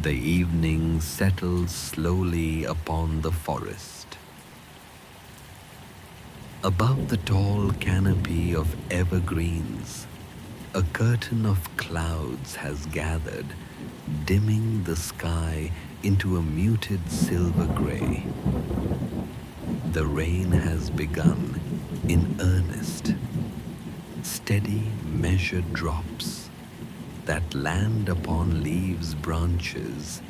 The evening settles slowly upon the forest. Above the tall canopy of evergreens, a curtain of clouds has gathered, dimming the sky into a muted silver gray. The rain has begun in earnest, steady, measured drops that land upon leaves, branches,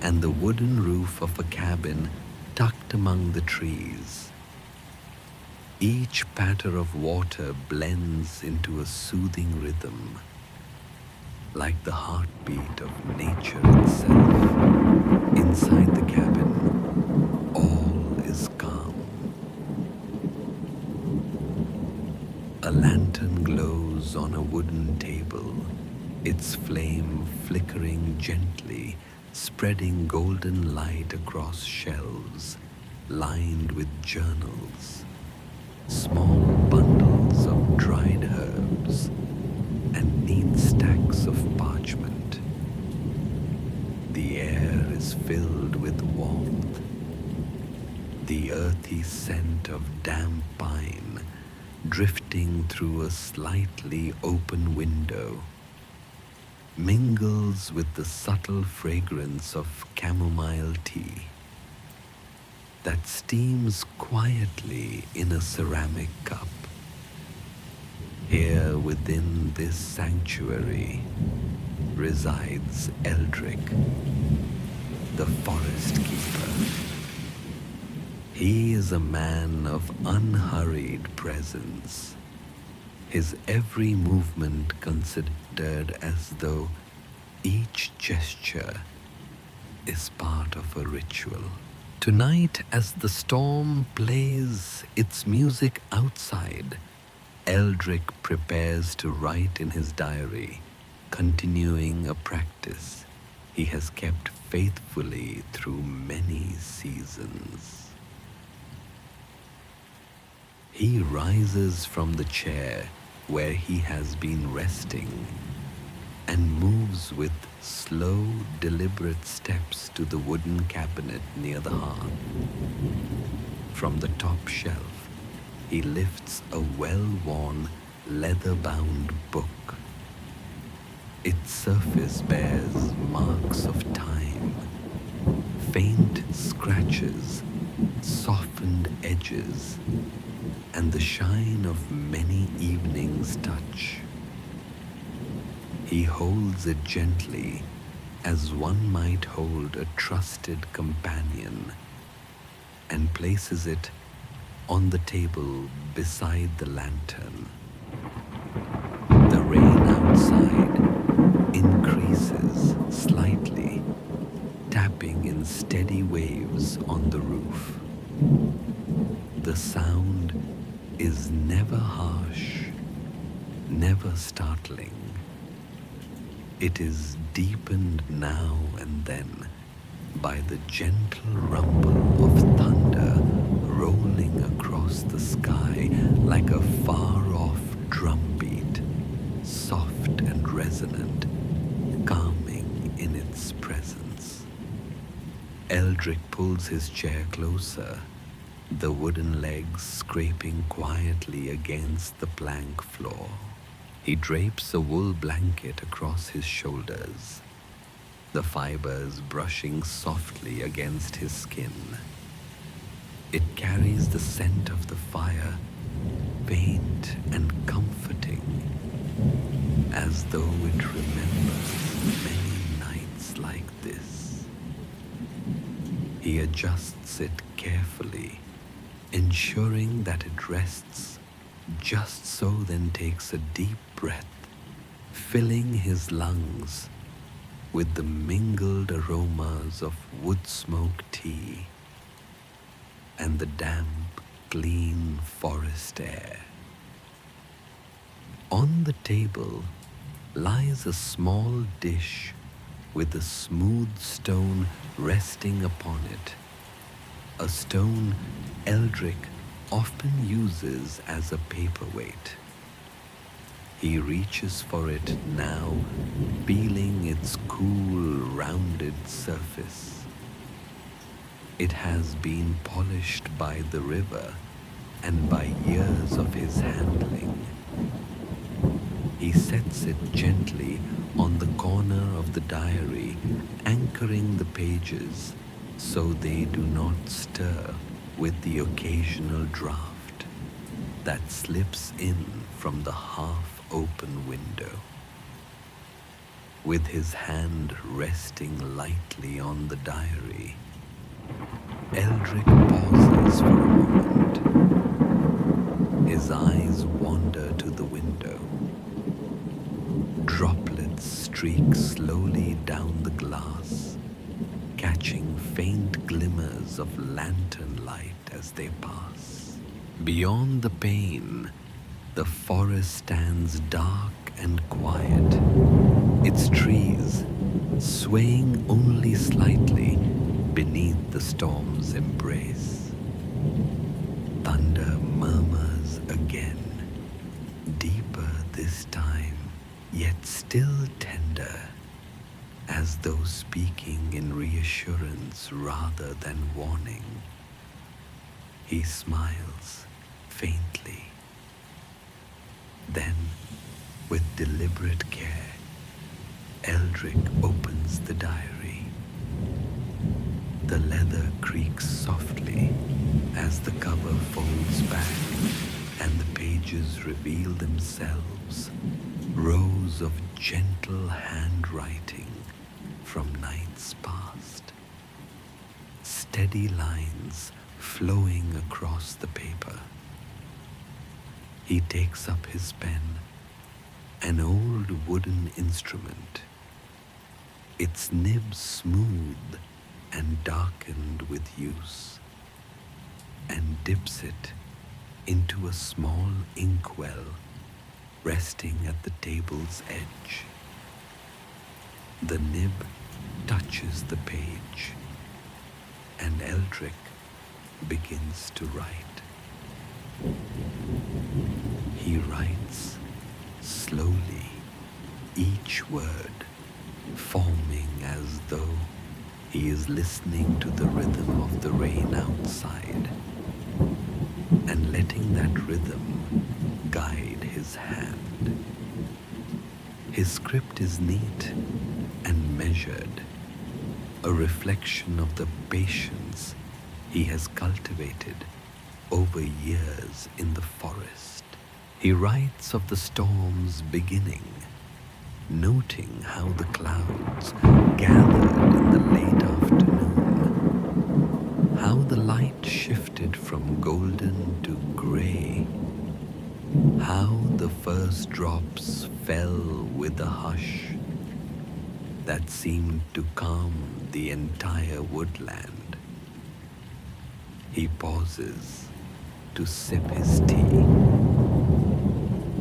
and the wooden roof of a cabin tucked among the trees. Each patter of water blends into a soothing rhythm, like the heartbeat of nature itself. Inside the cabin, all is calm. A lantern glows on a wooden table, its flame flickering gently, spreading golden light across shelves lined with journals, small bundles of dried herbs, and neat stacks of parchment. The air is filled with warmth, the earthy scent of damp pine drifting through a slightly open window mingles with the subtle fragrance of chamomile tea that steams quietly in a ceramic cup. Here within this sanctuary resides Eldric, the forest keeper. He is a man of unhurried presence, his every movement considered as though each gesture is part of a ritual. Tonight, as the storm plays its music outside, Eldric prepares to write in his diary, continuing a practice he has kept faithfully through many seasons. He rises from the chair where he has been resting and moves with slow, deliberate steps to the wooden cabinet near the hearth. From the top shelf, he lifts a well-worn, leather-bound book. Its surface bears marks of time, faint scratches, softened edges, and the shine of many evenings' touch. He holds it gently as one might hold a trusted companion and places it on the table beside the lantern. The rain outside increases slightly, tapping in steady waves on the roof. The sound is never harsh, never startling. It is deepened now and then by the gentle rumble of thunder rolling across the sky like a far-off drumbeat, soft and resonant, calming in its presence. Eldric pulls his chair closer, the wooden legs scraping quietly against the plank floor. He drapes a wool blanket across his shoulders, the fibers brushing softly against his skin. It carries the scent of the fire, faint and comforting, as though it remembers many nights like this. He adjusts it carefully, ensuring that it rests just so, then takes a deep breath, filling his lungs with the mingled aromas of wood smoke tea and the damp, clean forest air. On the table lies a small dish with a smooth stone resting upon it, a stone Eldric often uses as a paperweight. He reaches for it now, feeling its cool, rounded surface. It has been polished by the river and by years of his handling. He sets it gently on the corner of the diary, anchoring the pages so they do not stir with the occasional draft that slips in from the half-open window. With his hand resting lightly on the diary, Eldric pauses for a moment. His eyes wander to the window. Droplets streak slowly down the glass, catching faint glimmers of lantern light as they pass. Beyond the pane, the forest stands dark and quiet, its trees swaying only slightly beneath the storm's embrace. Thunder murmurs again, deeper this time, yet still tender, as though speaking in reassurance rather than warning. He smiles faintly. Then, with deliberate care, Eldric opens the diary. The leather creaks softly as the cover folds back and the pages reveal themselves, rows of gentle handwriting from nights past. Steady lines flowing across the paper. He takes up his pen, an old wooden instrument, its nib smooth and darkened with use, and dips it into a small inkwell resting at the table's edge. The nib touches the page, and Eldric begins to write. He writes slowly, each word forming as though he is listening to the rhythm of the rain outside and letting that rhythm guide his hand. His script is neat and measured, a reflection of the patience he has cultivated over years in the forest. He writes of the storm's beginning, noting how the clouds gathered in the late afternoon, how the light shifted from golden to gray, how the first drops fell with a hush that seemed to calm the entire woodland. He pauses to sip his tea.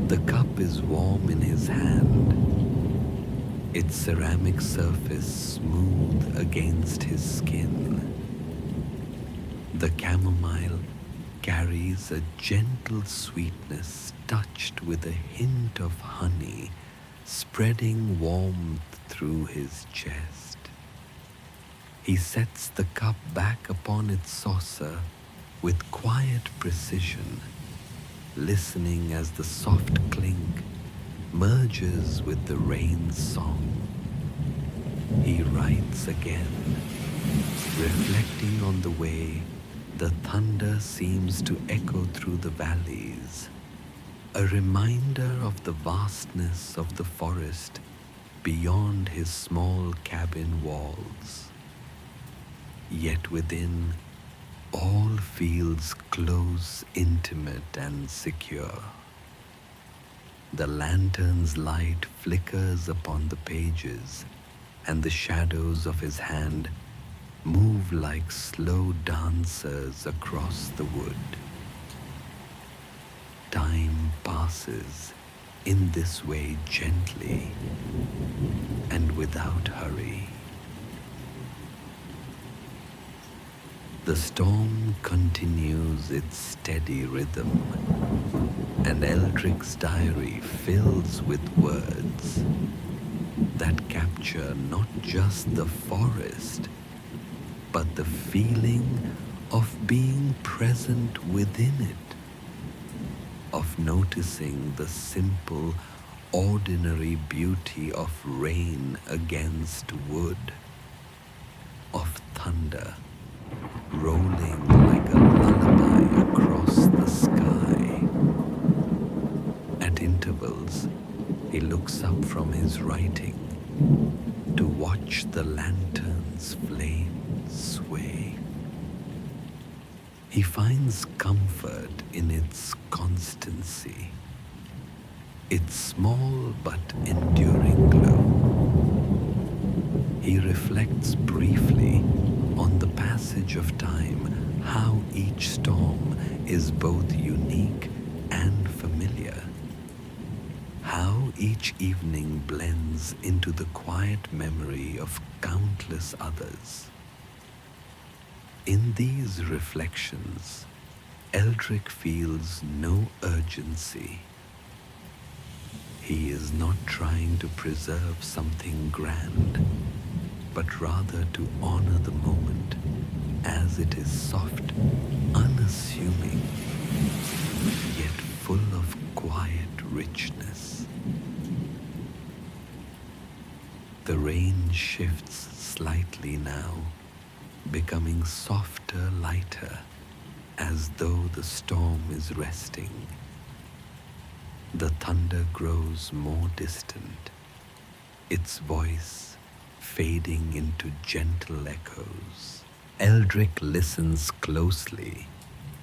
The cup is warm in his hand, its ceramic surface smooth against his skin. The chamomile carries a gentle sweetness touched with a hint of honey, spreading warmth through his chest. He sets the cup back upon its saucer with quiet precision, listening as the soft clink merges with the rain's song. He writes again, reflecting on the way the thunder seems to echo through the valleys, a reminder of the vastness of the forest beyond his small cabin walls. Yet within, all feels close, intimate, and secure. The lantern's light flickers upon the pages, and the shadows of his hand move like slow dancers across the wood. Time passes in this way gently and without hurry. The storm continues its steady rhythm, and Eldric's diary fills with words that capture not just the forest, but the feeling of being present within it, of noticing the simple, ordinary beauty of rain against wood, of thunder rolling like a lullaby across the sky. At intervals, he looks up from his writing to watch the lantern's flames sway. He finds comfort in its constancy, its small but enduring glow. He reflects briefly on the passage of time, how each storm is both unique and familiar, how each evening blends into the quiet memory of countless others. In these reflections, Eldric feels no urgency. He is not trying to preserve something grand, but rather to honor the moment as it is soft, unassuming, yet full of quiet richness. The rain shifts slightly now, becoming softer, lighter, as though the storm is resting. The thunder grows more distant, its voice fading into gentle echoes. Eldric listens closely,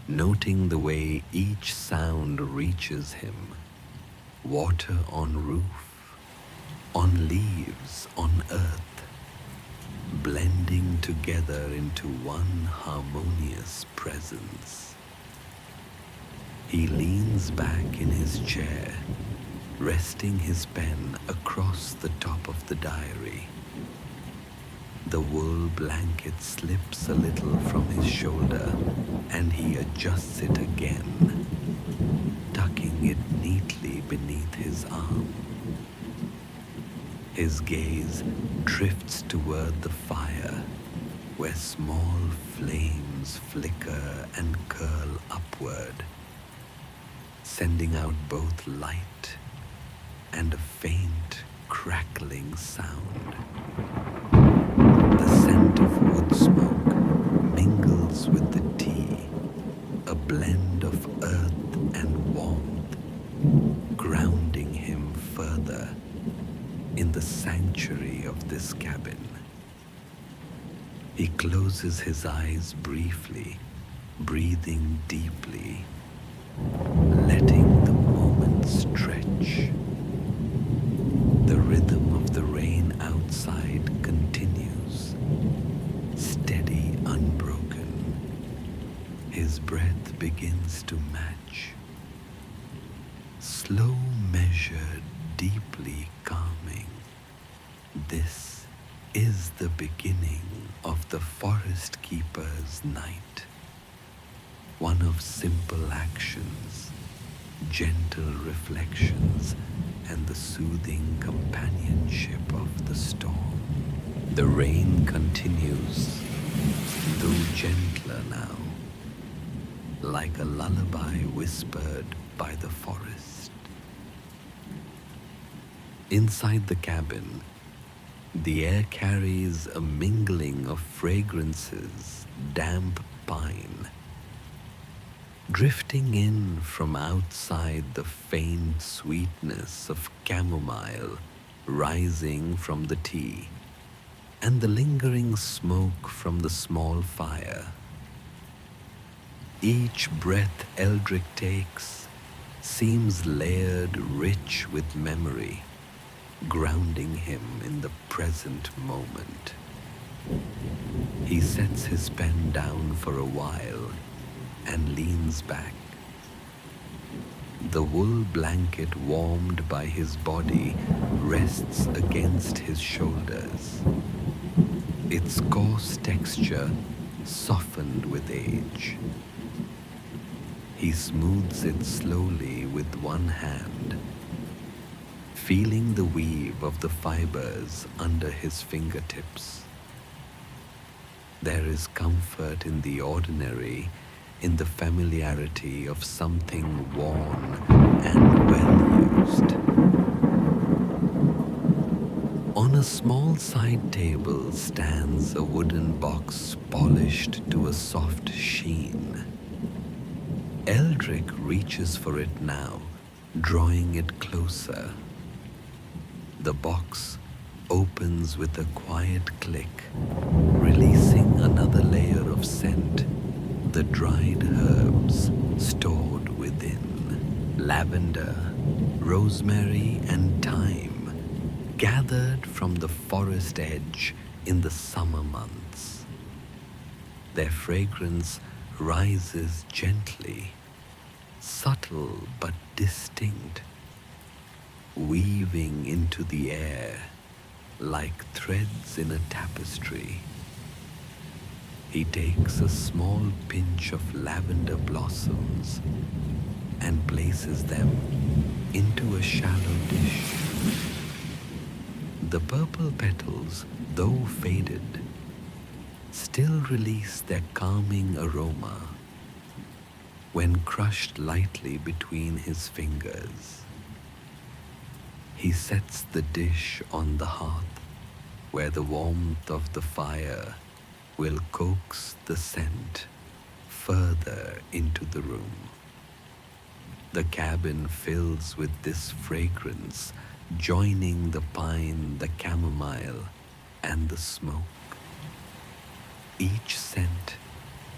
noting the way each sound reaches him. Water on roof, on leaves, on earth, blending together into one harmonious presence. He leans back in his chair, resting his pen across the top of the diary. The wool blanket slips a little from his shoulder, and he adjusts it again, tucking it neatly beneath his arm. His gaze drifts toward the fire, where small flames flicker and curl upward, sending out both light and a faint crackling sound. The scent of wood smoke mingles with the tea, a blend of earth and warmth, grounding him further in the sanctuary of this cabin. He closes his eyes briefly, breathing deeply, letting the moment stretch. The rhythm of the rain outside continues, steady, unbroken. His breath begins to match. Slow, measured, deeply calming. This is the beginning of the forest keeper's night. One of simple actions, gentle reflections, and the soothing companionship of the storm. The rain continues, though gentler now, like a lullaby whispered by the forest. Inside the cabin, the air carries a mingling of fragrances, damp pine, drifting in from outside, the faint sweetness of chamomile rising from the tea, and the lingering smoke from the small fire. Each breath Eldric takes seems layered, rich with memory, grounding him in the present moment. He sets his pen down for a while and leans back. The wool blanket warmed by his body rests against his shoulders, its coarse texture softened with age. He smooths it slowly with one hand, feeling the weave of the fibers under his fingertips. There is comfort in the ordinary, in the familiarity of something worn and well used. On a small side table stands a wooden box polished to a soft sheen. Eldric reaches for it now, drawing it closer. The box opens with a quiet click, releasing another layer of scent, the dried herbs stored within. Lavender, rosemary, and thyme, gathered from the forest edge in the summer months. Their fragrance rises gently, subtle but distinct, weaving into the air like threads in a tapestry. He takes a small pinch of lavender blossoms and places them into a shallow dish. The purple petals, though faded, still release their calming aroma when crushed lightly between his fingers. He sets the dish on the hearth, where the warmth of the fire will coax the scent further into the room. The cabin fills with this fragrance, joining the pine, the chamomile, and the smoke. Each scent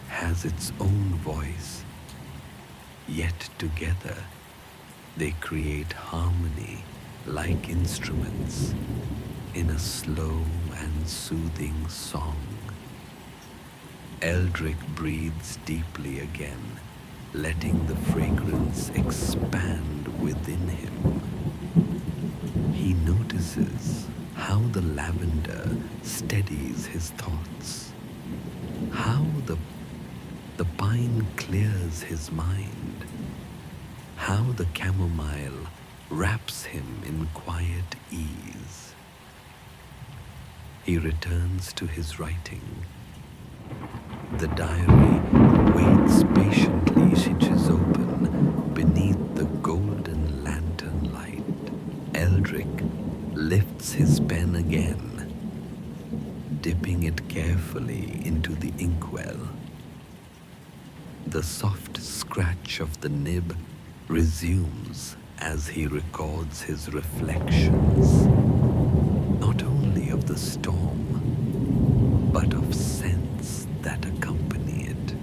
has its own voice, yet together they create harmony like instruments in a slow and soothing song. Eldric breathes deeply again, letting the fragrance expand within him. He notices how the lavender steadies his thoughts, how the pine clears his mind, how the chamomile wraps him in quiet ease. He returns to his writing. The diary waits patiently, inches open beneath the golden lantern light. Eldric lifts his pen again, dipping it carefully into the inkwell. The soft scratch of the nib resumes as he records his reflections, not only of the storm, but of scents that accompany it.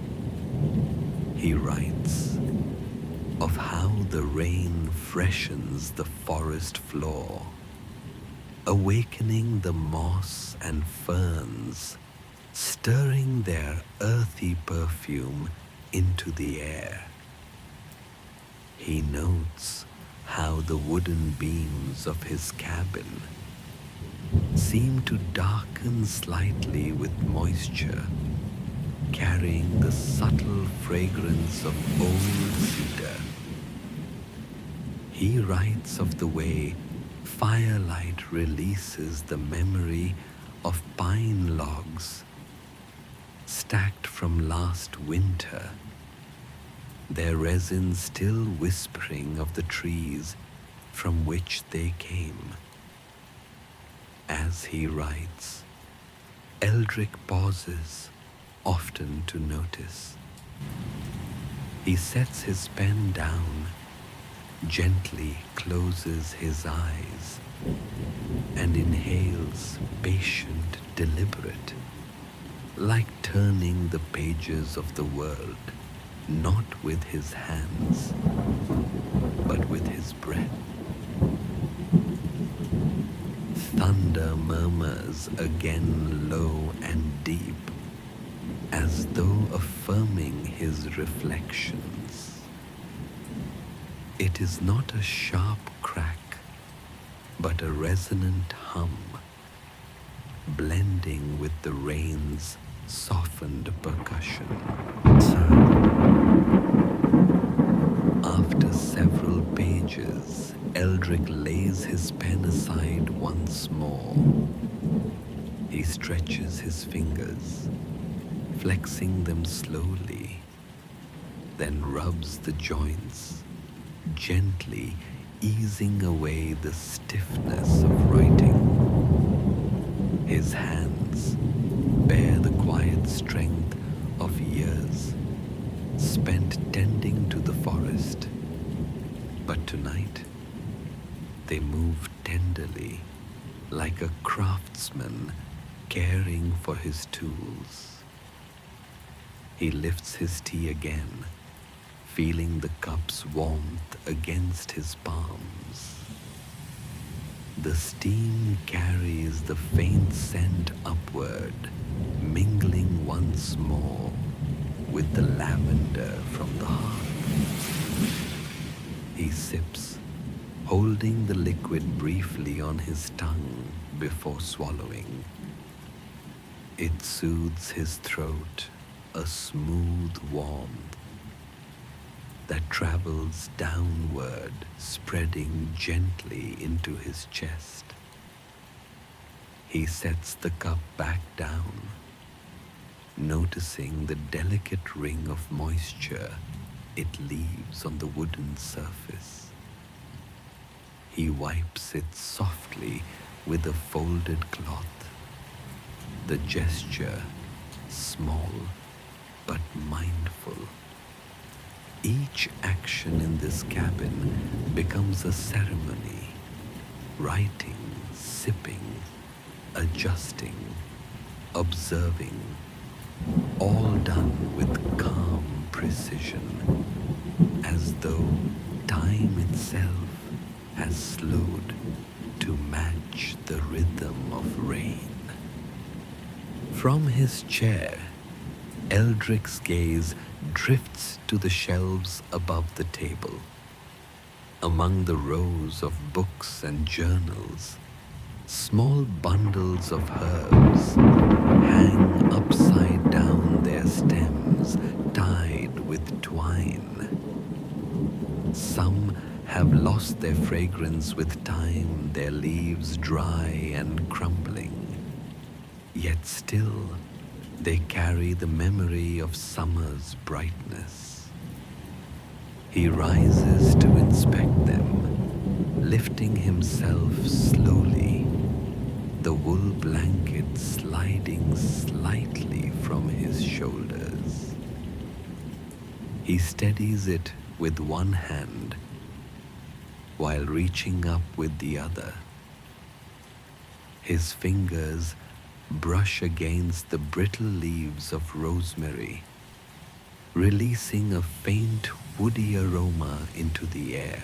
He writes of how the rain freshens the forest floor, awakening the moss and ferns, stirring their earthy perfume into the air. He notes how the wooden beams of his cabin seem to darken slightly with moisture, carrying the subtle fragrance of old cedar. He writes of the way firelight releases the memory of pine logs stacked from last winter, their resin still whispering of the trees from which they came. As he writes, Eldric pauses, often to notice. He sets his pen down, gently closes his eyes, and inhales, patient, deliberate, like turning the pages of the world, not with his hands, but with his breath. Thunder murmurs again low and deep, as though affirming his reflections. It is not a sharp crack, but a resonant hum, blending with the rain's softened percussion. After several pages, Eldric lays his pen aside once more. He stretches his fingers, flexing them slowly, then rubs the joints, gently easing away the stiffness of writing. His hands bear the quiet strength of years spent tending to the forest, but tonight they move tenderly like a craftsman caring for his tools. He lifts his tea again, feeling the cup's warmth against his palms. The steam carries the faint scent upward, mingling once more with the lavender from the hearth. He sips, holding the liquid briefly on his tongue before swallowing. It soothes his throat, a smooth warmth that travels downward, spreading gently into his chest. He sets the cup back down, noticing the delicate ring of moisture it leaves on the wooden surface. He wipes it softly with a folded cloth, the gesture small but mindful. Each action in this cabin becomes a ceremony, writing, sipping, adjusting, observing, all done with calm precision, as though time itself has slowed to match the rhythm of rain. From his chair, Eldric's gaze drifts to the shelves above the table. Among the rows of books and journals, small bundles of herbs hang upside down, their stems tied with twine. Some have lost their fragrance with time, their leaves dry and crumbling. Yet still, they carry the memory of summer's brightness. He rises to inspect them, lifting himself slowly, the wool blanket sliding slightly from his shoulders. He steadies it with one hand while reaching up with the other. His fingers brush against the brittle leaves of rosemary, releasing a faint woody aroma into the air.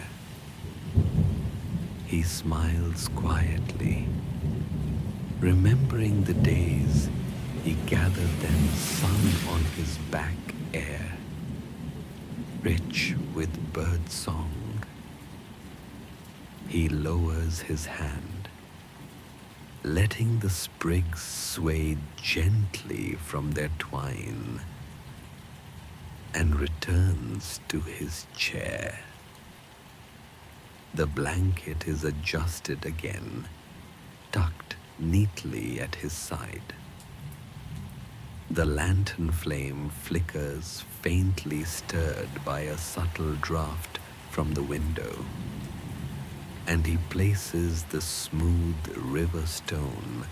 He smiles quietly, remembering the days he gathered them sun on his back air, rich with bird song. He lowers his hand, letting the sprigs sway gently from their twine, and returns to his chair. The blanket is adjusted again, tucked neatly at his side. The lantern flame flickers, faintly stirred by a subtle draft from the window, and he places the smooth river stone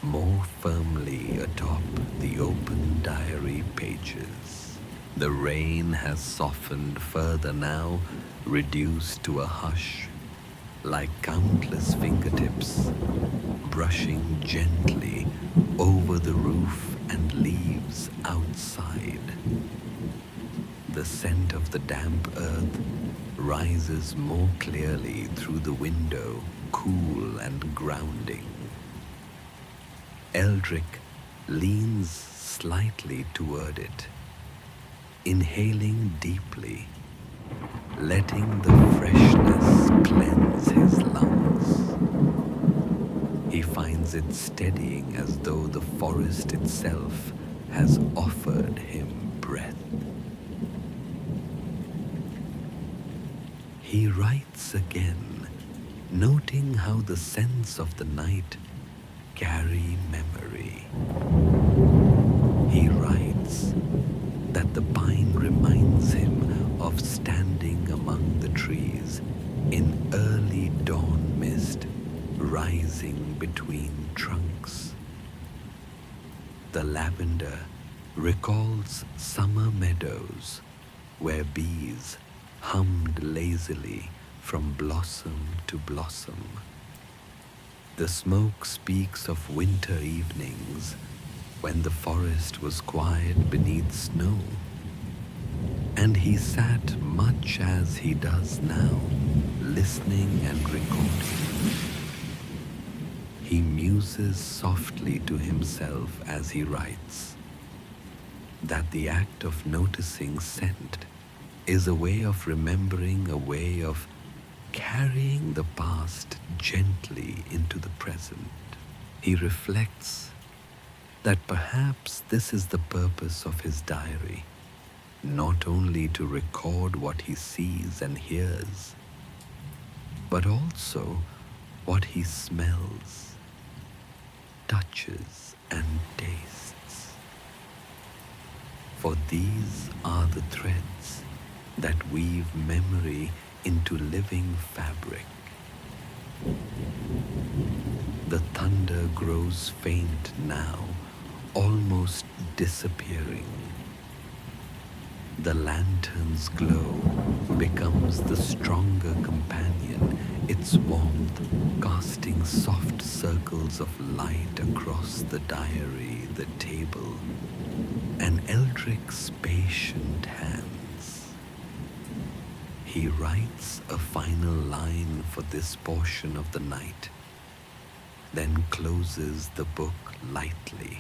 more firmly atop the open diary pages. The rain has softened further now, reduced to a hush, like countless fingertips brushing gently over the roof and leaves outside. The scent of the damp earth rises more clearly through the window, cool and grounding. Eldric leans slightly toward it, inhaling deeply, letting the freshness cleanse his lungs. He finds it steadying, as though the forest itself has offered him breath. He writes again, noting how the scents of the night carry memory. He writes that the pine reminds him of standing among the trees in early dawn mist rising between trunks. The lavender recalls summer meadows where bees hummed lazily from blossom to blossom. The smoke speaks of winter evenings when the forest was quiet beneath snow, and he sat much as he does now, listening and recording. He muses softly to himself as he writes that the act of noticing scent is a way of remembering, a way of carrying the past gently into the present. He reflects that perhaps this is the purpose of his diary, not only to record what he sees and hears, but also what he smells, touches, and tastes. For these are the threads that weave memory into living fabric. The thunder grows faint now, almost disappearing. The lantern's glow becomes the stronger companion, its warmth casting soft circles of light across the diary, the table, and Eldric's patient hands. He writes a final line for this portion of the night, then closes the book lightly.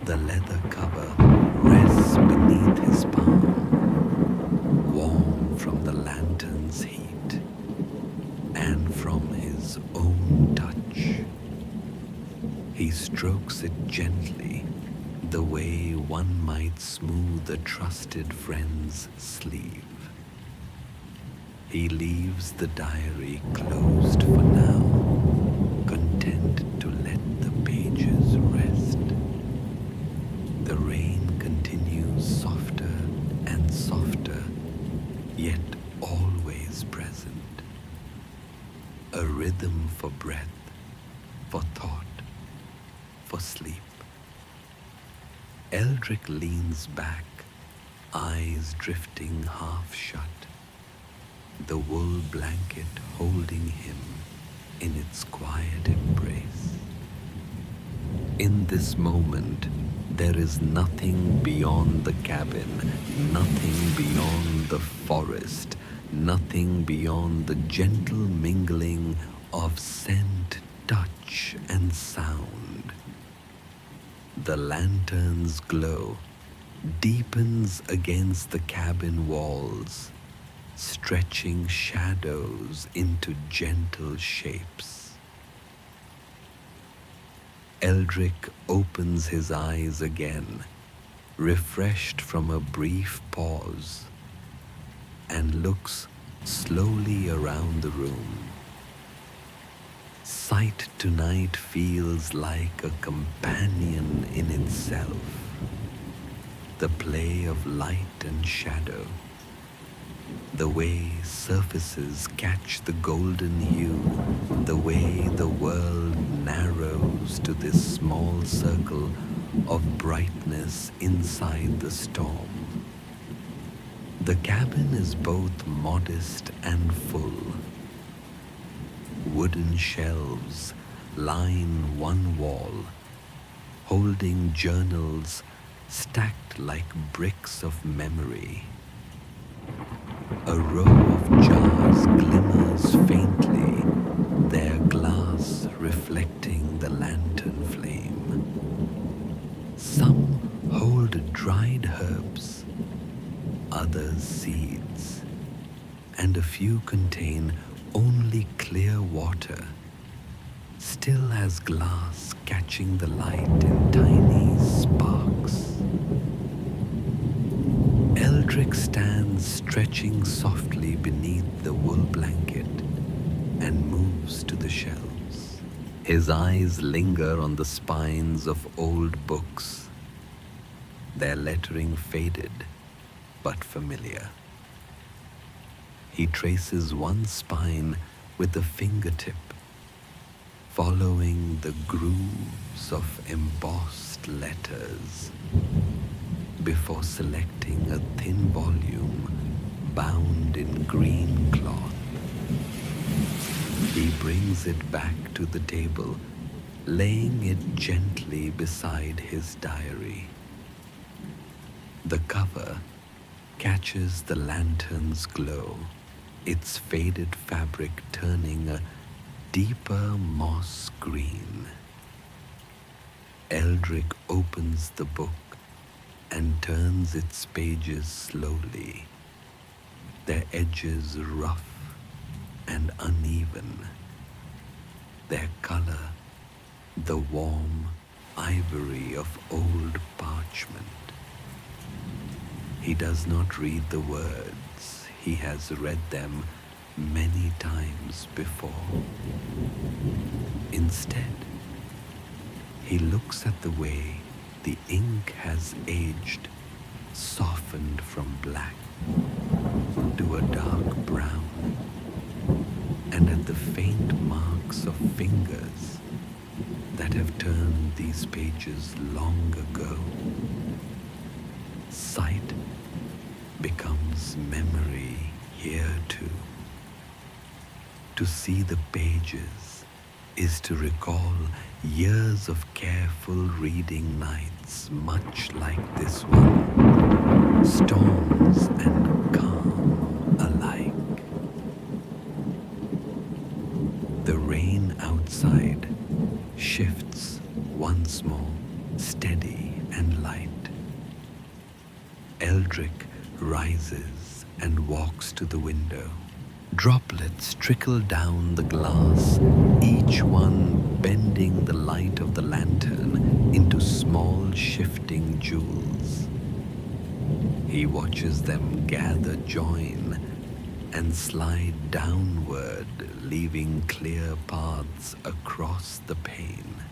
The leather cover rests beneath his palm, warm from the lantern's heat and from his own touch. He strokes it gently, the way one might smooth a trusted friend's sleeve. He leaves the diary closed for now, content to let the pages rest. The rain continues softer and softer, yet always present. A rhythm for breath, for thought, for sleep. Eldric leans back, eyes drifting half shut, the wool blanket holding him in its quiet embrace. In this moment, there is nothing beyond the cabin, nothing beyond the forest, nothing beyond the gentle mingling of scent, touch, and sound. The lantern's glow deepens against the cabin walls, stretching shadows into gentle shapes. Eldric opens his eyes again, refreshed from a brief pause, and looks slowly around the room. Sight tonight feels like a companion in itself. The play of light and shadow, the way surfaces catch the golden hue, the way the world narrows to this small circle of brightness inside the storm. The cabin is both modest and full. Wooden shelves line one wall, holding journals stacked like bricks of memory. A row of jars glimmers faintly, their glass reflecting the lantern flame. Some hold dried herbs, others seeds, and a few contain only clear water, still as glass catching the light in tiny sparks. Eldric stands stretching softly beneath the wool blanket and moves to the shelves. His eyes linger on the spines of old books, their lettering faded but familiar. He traces one spine with a fingertip, following the grooves of embossed letters before selecting a thin volume bound in green cloth. He brings it back to the table, laying it gently beside his diary. The cover catches the lantern's glow, its faded fabric turning a deeper moss green. Eldric opens the book and turns its pages slowly, their edges rough and uneven, their color the warm ivory of old parchment. He does not read the words, he has read them many times before. Instead, he looks at the way the ink has aged, softened from black to a dark brown, and at the faint marks of fingers that have turned these pages long ago. Sight becomes memory here too. To see the pages is to recall years of careful reading nights much like this one, storms and calm alike. The rain outside shifts once more, steady and light. Eldric rises and walks to the window. Droplets trickle down the glass, each one bending the light of the lantern into small shifting jewels. He watches them gather, join, and slide downward, leaving clear paths across the pane.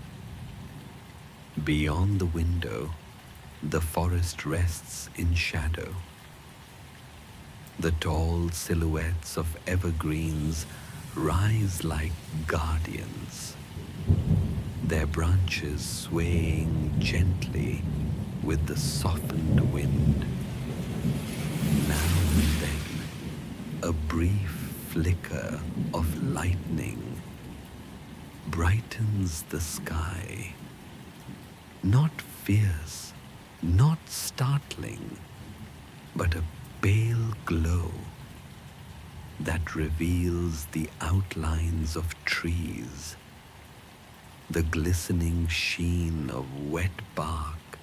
Beyond the window, the forest rests in shadow. The tall silhouettes of evergreens rise like guardians, their branches swaying gently with the softened wind. Now and then, a brief flicker of lightning brightens the sky, not fierce, not startling, but a pale glow that reveals the outlines of trees, the glistening sheen of wet bark,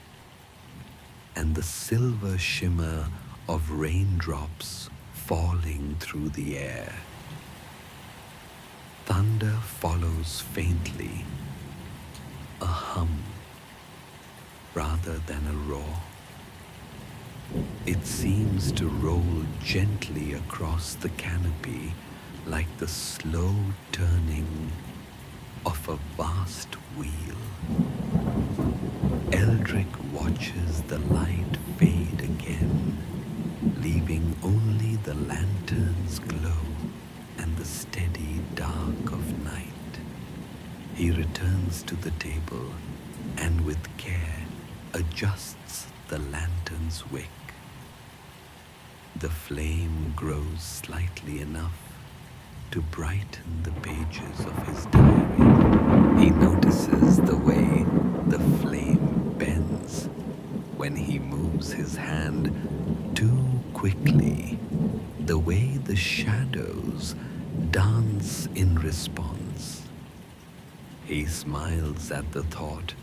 and the silver shimmer of raindrops falling through the air. Thunder follows faintly, a hum rather than a roar. It seems to roll gently across the canopy like the slow turning of a vast wheel. Eldric watches the light fade again, leaving only the lantern's glow and the steady dark of night. He returns to the table and with care adjusts the lantern's wick. The flame grows slightly enough to brighten the pages of his diary. He notices the way the flame bends when he moves his hand too quickly, the way the shadows dance in response. He smiles at the thought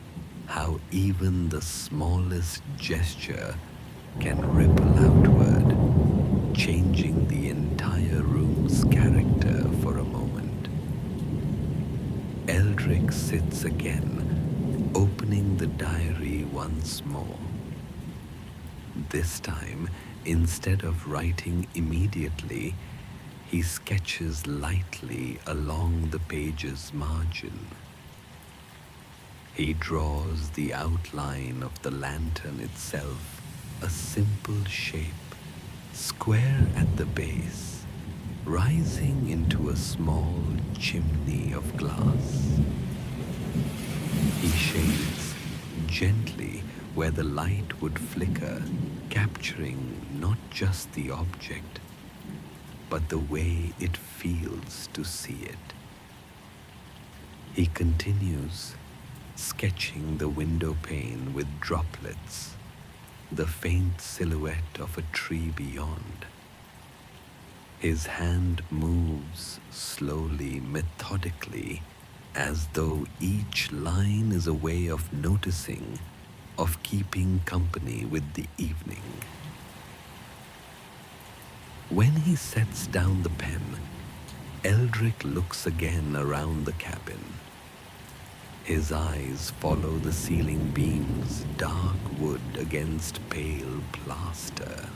how even the smallest gesture can ripple outward, changing the entire room's character for a moment. Eldric sits again, opening the diary once more. This time, instead of writing immediately, he sketches lightly along the page's margin. He draws the outline of the lantern itself, a simple shape, square at the base, rising into a small chimney of glass. He shades gently where the light would flicker, capturing not just the object, but the way it feels to see it. He continues, sketching the window pane with droplets, the faint silhouette of a tree beyond. His hand moves slowly, methodically, as though each line is a way of noticing, of keeping company with the evening. When he sets down the pen, Eldric looks again around the cabin. His eyes follow the ceiling beams, dark wood against pale plaster.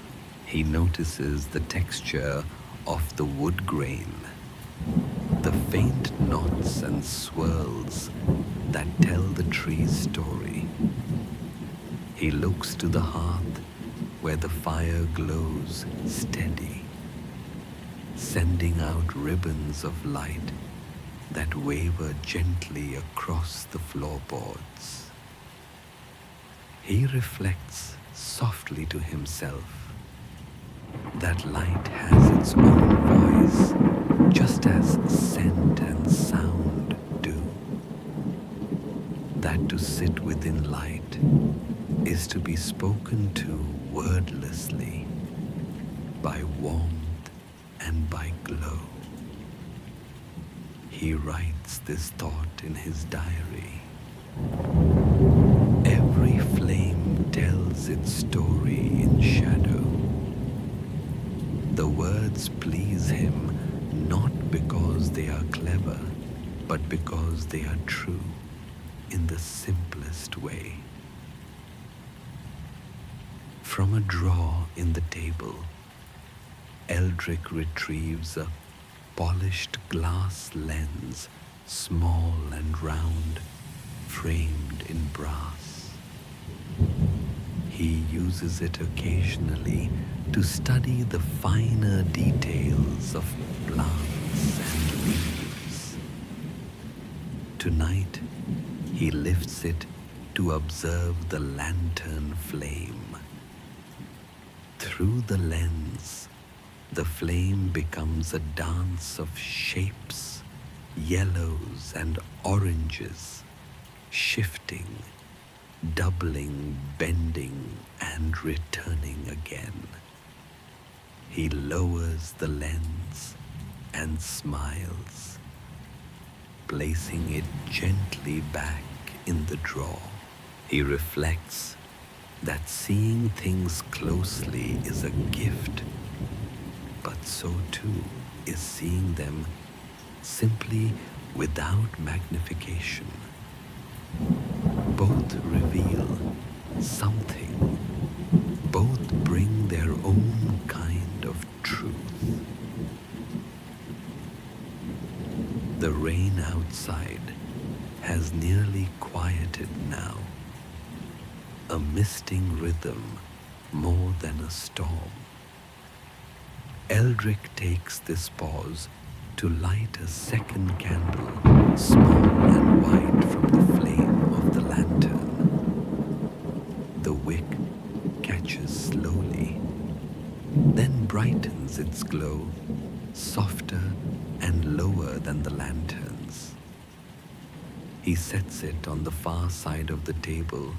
He notices the texture of the wood grain, the faint knots and swirls that tell the tree's story. He looks to the hearth where the fire glows steady, sending out ribbons of light that waver gently across the floorboards. He reflects softly to himself that light has its own voice, just as scent and sound do. That to sit within light is to be spoken to wordlessly, by warmth and by glow. He writes this thought in his diary. Every flame tells its story in shadow. The words please him not because they are clever, but because they are true in the simplest way. From a drawer in the table, Eldric retrieves a polished glass lens, small and round, framed in brass. He uses it occasionally to study the finer details of plants and leaves. Tonight, he lifts it to observe the lantern flame. Through the lens, the flame becomes a dance of shapes, yellows and oranges, shifting, doubling, bending, and returning again. He lowers the lens and smiles, placing it gently back in the drawer. He reflects that seeing things closely is a gift, but so too is seeing them simply without magnification. Both reveal something, both bring their own kind of truth. The rain outside has nearly quieted now, a misting rhythm more than a storm. Eldric takes this pause to light a second candle, small and white from the flame of the lantern. The wick catches slowly, then brightens its glow, softer and lower than the lantern's. He sets it on the far side of the table,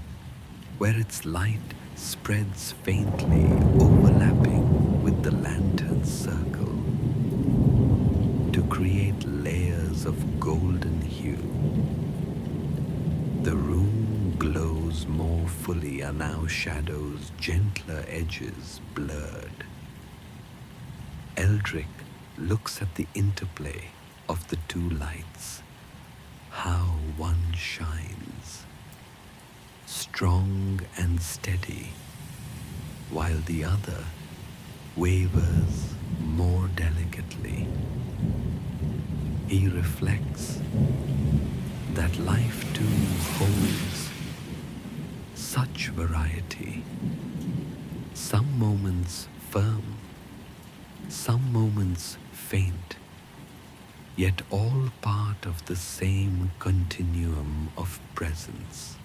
where its light spreads faintly, overlapping with the lantern's circle, to create layers of golden hue. The room glows more fully, and now shadows, gentler edges blurred. Eldric looks at the interplay of the two lights, how one shines, strong and steady, while the other wavers more delicately. He reflects that life too holds such variety, some moments firm, some moments faint, yet all part of the same continuum of presence.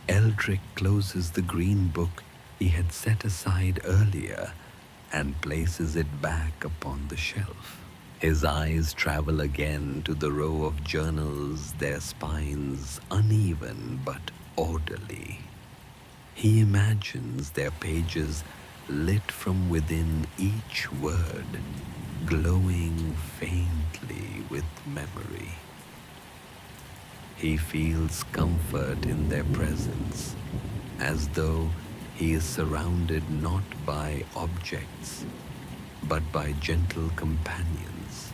Eldric closes the green book he had set aside earlier and places it back upon the shelf. His eyes travel again to the row of journals, their spines uneven but orderly. He imagines their pages lit from within each word, glowing faintly with memory. He feels comfort in their presence, as though he is surrounded not by objects, but by gentle companions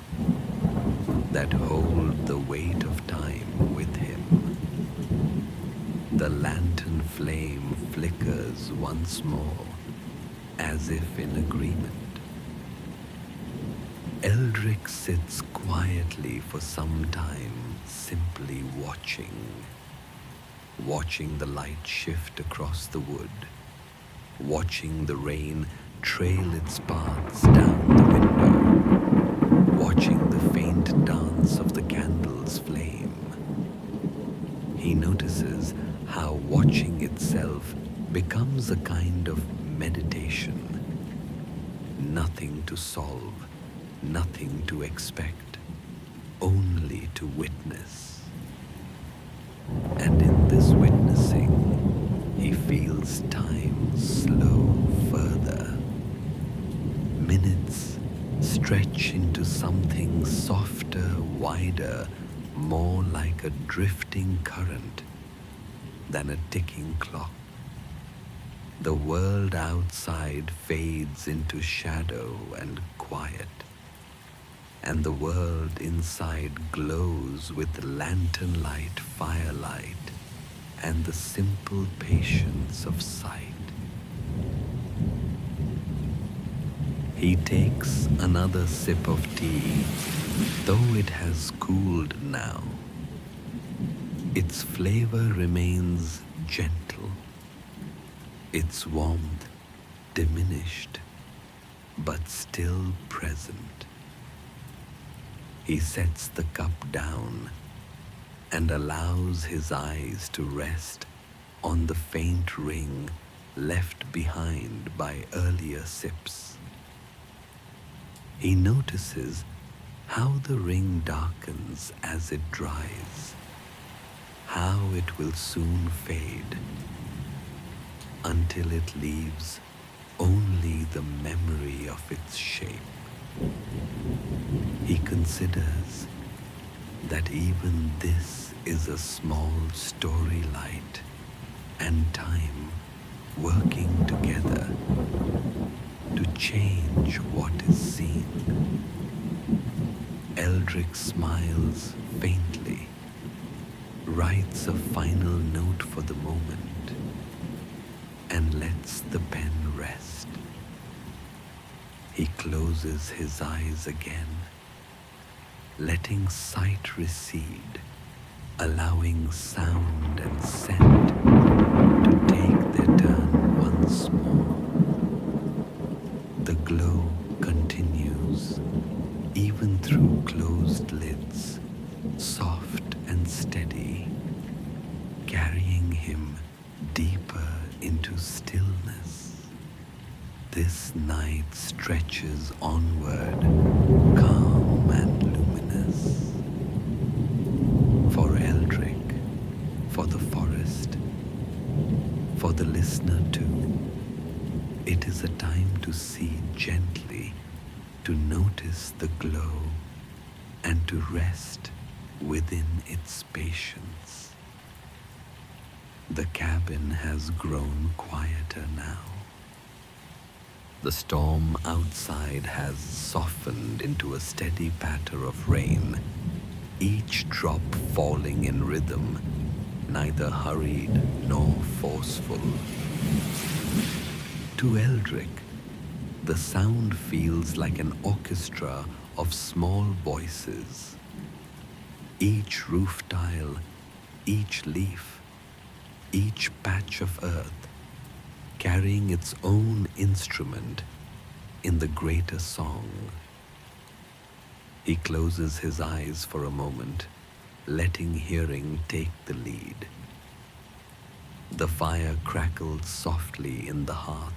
that hold the weight of time with him. The lantern flame flickers once more, as if in agreement. Eldric sits quietly for some time, simply watching the light shift across the wood, watching the rain trail its paths down the window, watching the faint dance of the candle's flame. He notices how watching itself becomes a kind of meditation. Nothing to solve, nothing to expect, only to witness. And in this witnessing, he feels time slow further. Minutes stretch into something softer, wider, more like a drifting current than a ticking clock. The world outside fades into shadow and quiet, and the world inside glows with lantern light, firelight, and the simple patience of sight. He takes another sip of tea, though it has cooled now. Its flavor remains gentle, its warmth diminished, but still present. He sets the cup down and allows his eyes to rest on the faint ring left behind by earlier sips. He notices how the ring darkens as it dries, how it will soon fade, until it leaves only the memory of its shape. He considers that even this is a small story light and time working together to change what is seen. Eldric smiles faintly, writes a final note for the moment, and lets the pen rest. He closes his eyes again, letting sight recede, allowing sound and scent to take their turn once more. The glow continues, even through closed lids, soft and steady, carrying him deeper into stillness. This night stretches onward, calm and luminous. For Eldric, for the forest, for the listener too, it is a time to see gently, to notice the glow, and to rest within its patience. The cabin has grown quieter now. The storm outside has softened into a steady patter of rain, each drop falling in rhythm, neither hurried nor forceful. To Eldric, the sound feels like an orchestra of small voices. Each roof tile, each leaf, each patch of earth carrying its own instrument in the greater song. He closes his eyes for a moment, letting hearing take the lead. The fire crackles softly in the hearth,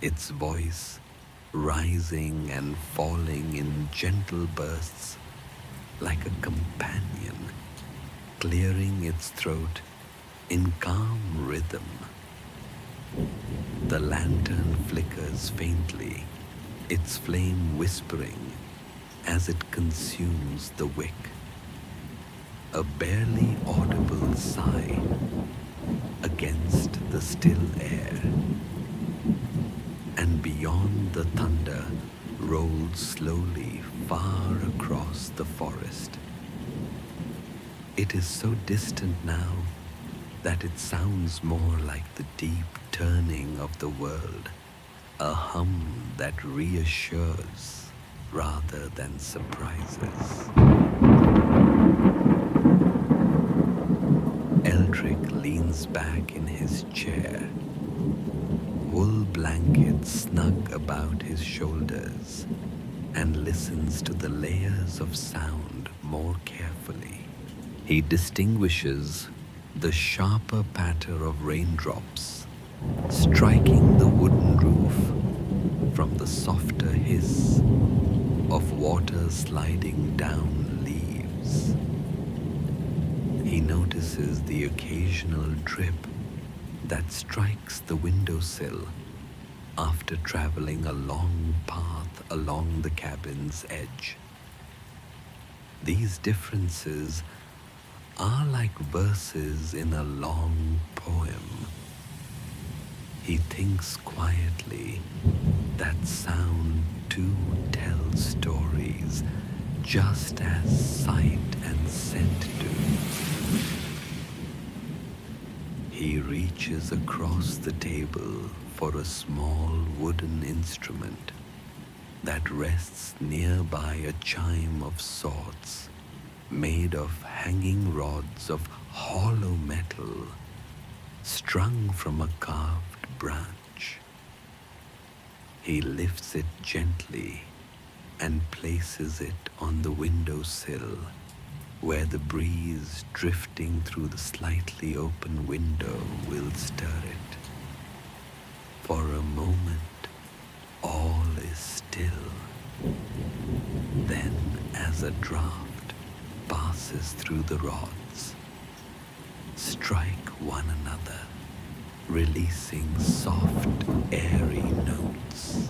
its voice rising and falling in gentle bursts like a companion, clearing its throat in calm rhythm. The lantern flickers faintly, its flame whispering as it consumes the wick. A barely audible sigh against the still air. And beyond, the thunder rolls slowly far across the forest. It is so distant now that it sounds more like the deep turning of the world, a hum that reassures rather than surprises. Eldric leans back in his chair, wool blanket snug about his shoulders, and listens to the layers of sound more carefully. He distinguishes the sharper patter of raindrops striking the wooden roof from the softer hiss of water sliding down leaves. He notices the occasional drip that strikes the windowsill after traveling a long path along the cabin's edge. These differences are like verses in a long poem. He thinks quietly that sound too tells stories, just as sight and scent do. He reaches across the table for a small wooden instrument that rests nearby, a chime of sorts made of hanging rods of hollow metal strung from a carved branch. He lifts it gently and places it on the windowsill, where the breeze drifting through the slightly open window will stir it. For a moment, all is still. Then, as a draft passes through the rods, strike one another, releasing soft, airy notes.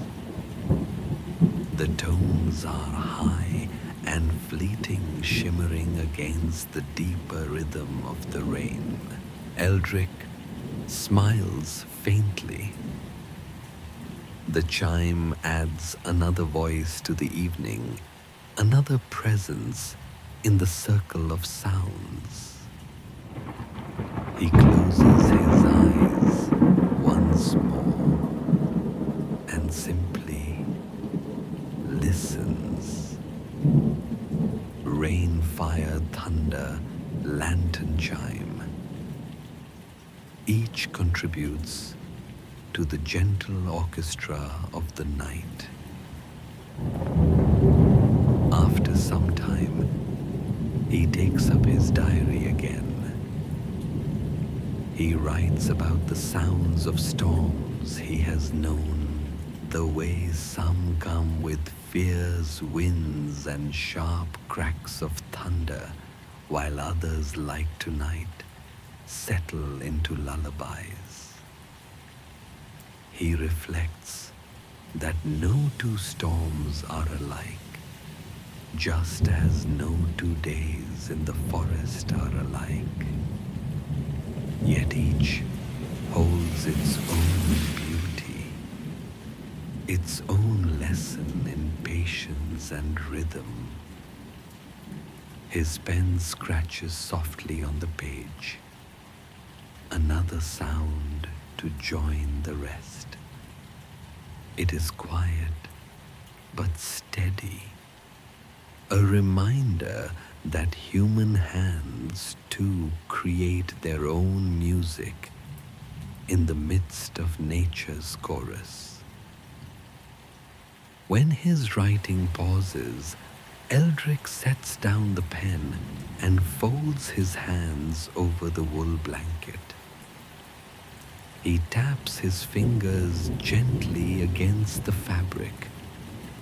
The tones are high and fleeting, shimmering against the deeper rhythm of the rain. Eldric smiles faintly. The chime adds another voice to the evening, another presence in the circle of sounds. He closes his eyes once more and simply listens. Rain, fire, thunder, lantern chime. Each contributes to the gentle orchestra of the night. After some time, he takes up his diary again. He writes about the sounds of storms he has known, the way some come with fierce winds and sharp cracks of thunder, while others, like tonight, settle into lullabies. He reflects that no two storms are alike, just as no 2 days in the forest are alike. Yet each holds its own beauty, its own lesson in patience and rhythm. His pen scratches softly on the page, another sound to join the rest. It is quiet but steady, a reminder that human hands too create their own music in the midst of nature's chorus. When his writing pauses, Eldric sets down the pen and folds his hands over the wool blanket. He taps his fingers gently against the fabric,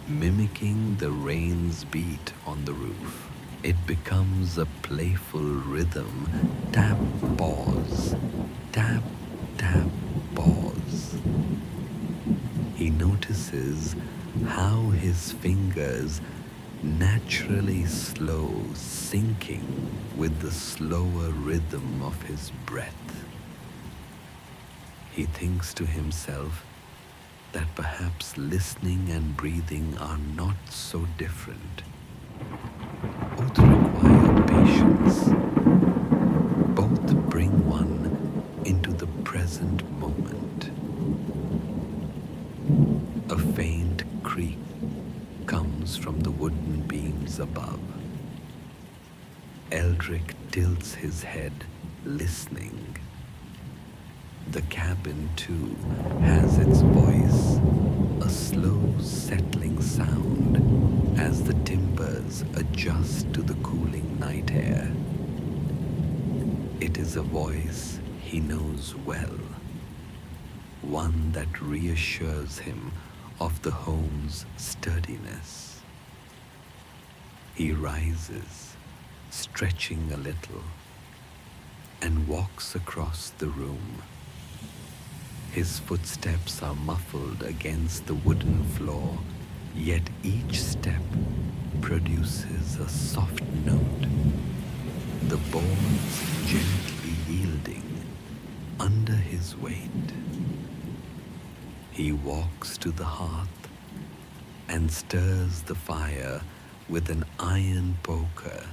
mimicking the rain's beat on the roof. It becomes a playful rhythm. Tap, pause. Tap, tap, pause. He notices how his fingers naturally slow, syncing with the slower rhythm of his breath. He thinks to himself that perhaps listening and breathing are not so different. Both require patience. Both bring one into the present moment. A faint creak comes from the wooden beams above. Eldric tilts his head, listening. The cabin, too, has its voice, a slow settling sound as the timbers adjust to the cooling night air. It is a voice he knows well, one that reassures him of the home's sturdiness. He rises, stretching a little, and walks across the room. His footsteps are muffled against the wooden floor, yet each step produces a soft note, the boards gently yielding under his weight. He walks to the hearth and stirs the fire with an iron poker,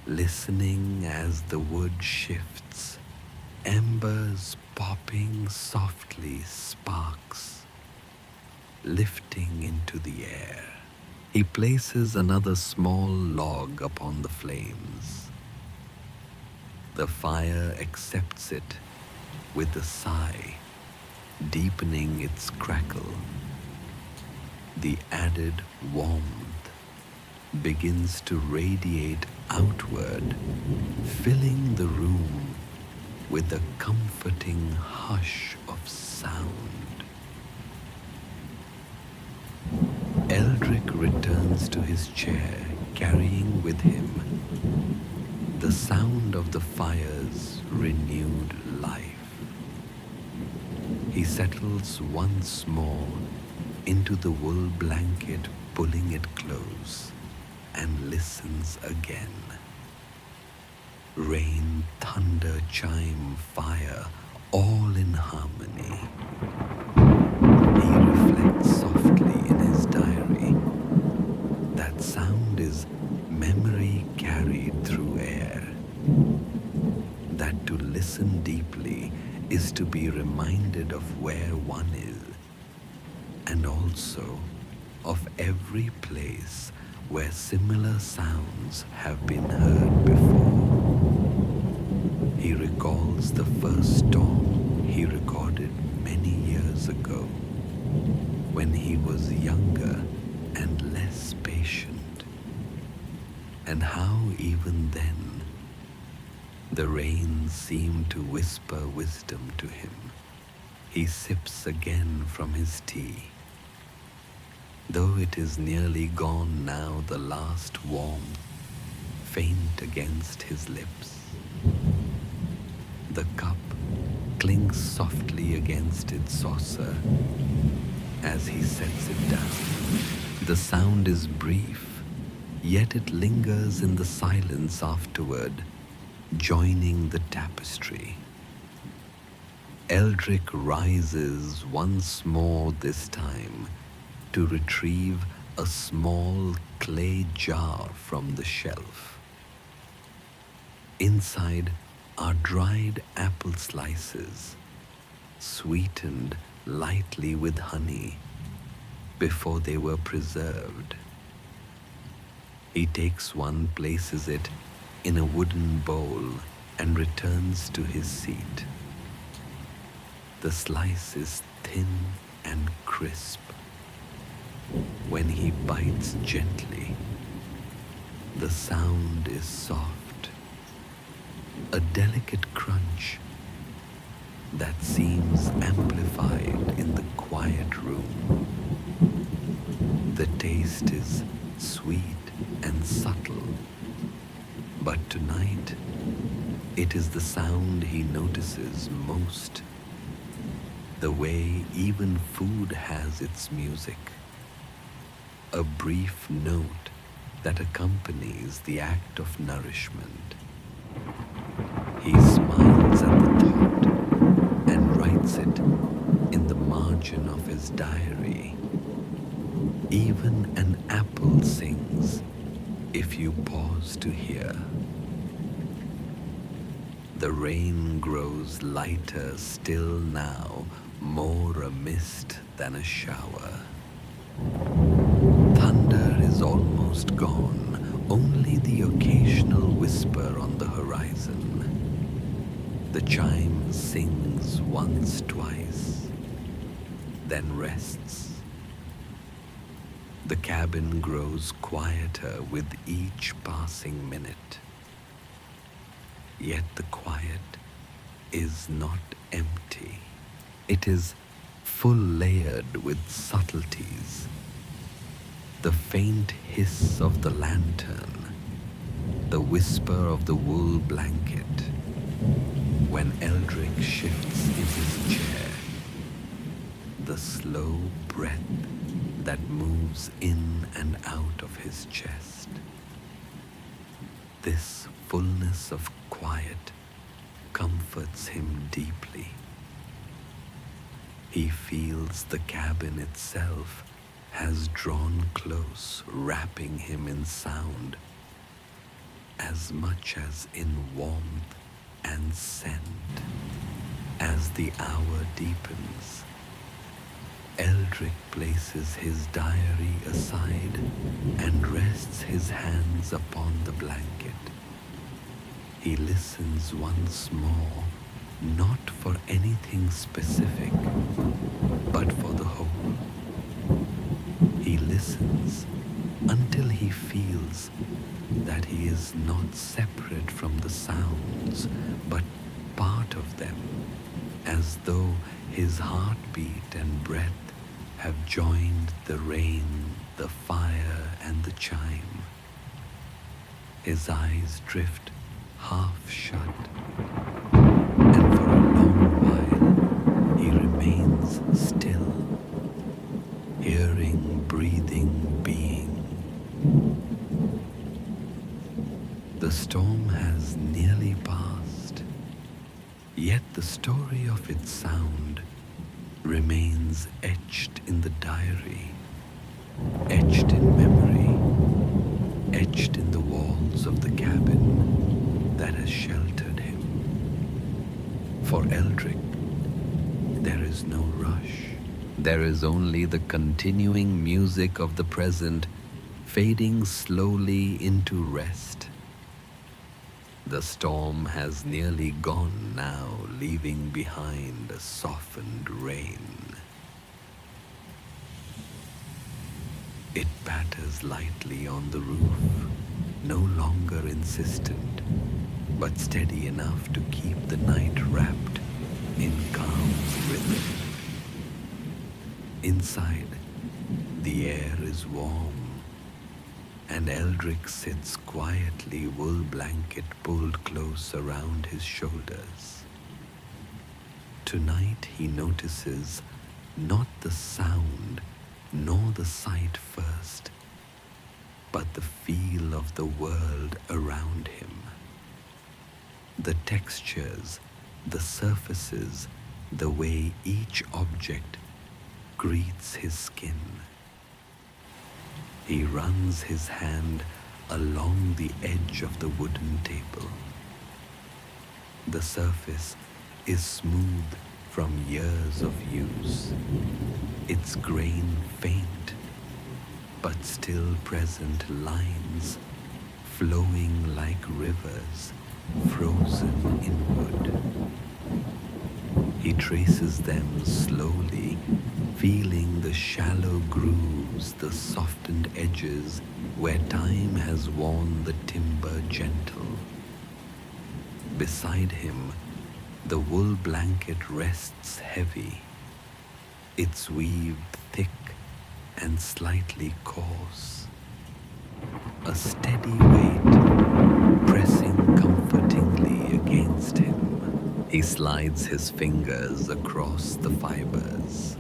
listening as the wood shifts, embers popping softly, sparks lifting into the air. He places another small log upon the flames. The fire accepts it with a sigh, deepening its crackle. The added warmth begins to radiate outward, filling the room with a comforting hush of sound. Eldric returns to his chair, carrying with him the sound of the fire's renewed life. He settles once more into the wool blanket, pulling it close, and listens again. Rain, thunder, chime, fire, all in harmony. He reflects softly in his diary. That sound is memory carried through air. That to listen deeply is to be reminded of where one is, and also of every place where similar sounds have been heard before. He recalls the first storm he recorded many years ago, when he was younger and less patient, and how even then the rain seemed to whisper wisdom to him. He sips again from his tea. Though it is nearly gone now, the last warmth faint against his lips. The cup clings softly against its saucer as he sets it down. The sound is brief, yet it lingers in the silence afterward, joining the tapestry. Eldric rises once more, this time to retrieve a small clay jar from the shelf. Inside are dried apple slices, sweetened lightly with honey before they were preserved. He takes one, places it in a wooden bowl, and returns to his seat. The slice is thin and crisp. When he bites gently, the sound is soft, a delicate crunch that seems amplified in the quiet room. The taste is sweet and subtle, but tonight it is the sound he notices most, the way even food has its music, a brief note that accompanies the act of nourishment. He smiles at the thought and writes it in the margin of his diary. Even an apple sings if you pause to hear. The rain grows lighter still now, more a mist than a shower. Thunder is almost gone, only the occasional whisper on the horizon. The chime sings once, twice, then rests. The cabin grows quieter with each passing minute. Yet the quiet is not empty. It is full layered with subtleties. The faint hiss of the lantern, the whisper of the wool blanket, when Eldric shifts in his chair, the slow breath that moves in and out of his chest. This fullness of quiet comforts him deeply. He feels the cabin itself has drawn close, wrapping him in sound, as much as in warmth and scent. As the hour deepens, Eldric places his diary aside and rests his hands upon the blanket. He listens once more, not for anything specific, but for the whole. He listens until he feels that he is not separate from the sounds, but part of them, as though his heartbeat and breath have joined the rain, the fire, and the chime. His eyes drift half shut, and for a long while he remains still, hearing, breathing, being. The storm has nearly passed, yet the story of its sound remains etched in the diary, etched in memory, etched in the walls of the cabin that has sheltered him. For Eldric, there is no rush. There is only the continuing music of the present, fading slowly into rest. The storm has nearly gone now, leaving behind a softened rain. It patters lightly on the roof, no longer insistent, but steady enough to keep the night wrapped in calm rhythm. Inside, the air is warm, and Eldric sits quietly, wool blanket pulled close around his shoulders. Tonight he notices not the sound nor the sight first, but the feel of the world around him. The textures, the surfaces, the way each object greets his skin. He runs his hand along the edge of the wooden table. The surface is smooth from years of use, its grain faint, but still present lines flowing like rivers frozen in wood. He traces them slowly, feeling the shallow grooves, the softened edges where time has worn the timber gentle. Beside him, the wool blanket rests heavy, its weave thick and slightly coarse. A steady weight pressing comfortingly against him. He slides his fingers across the fibers,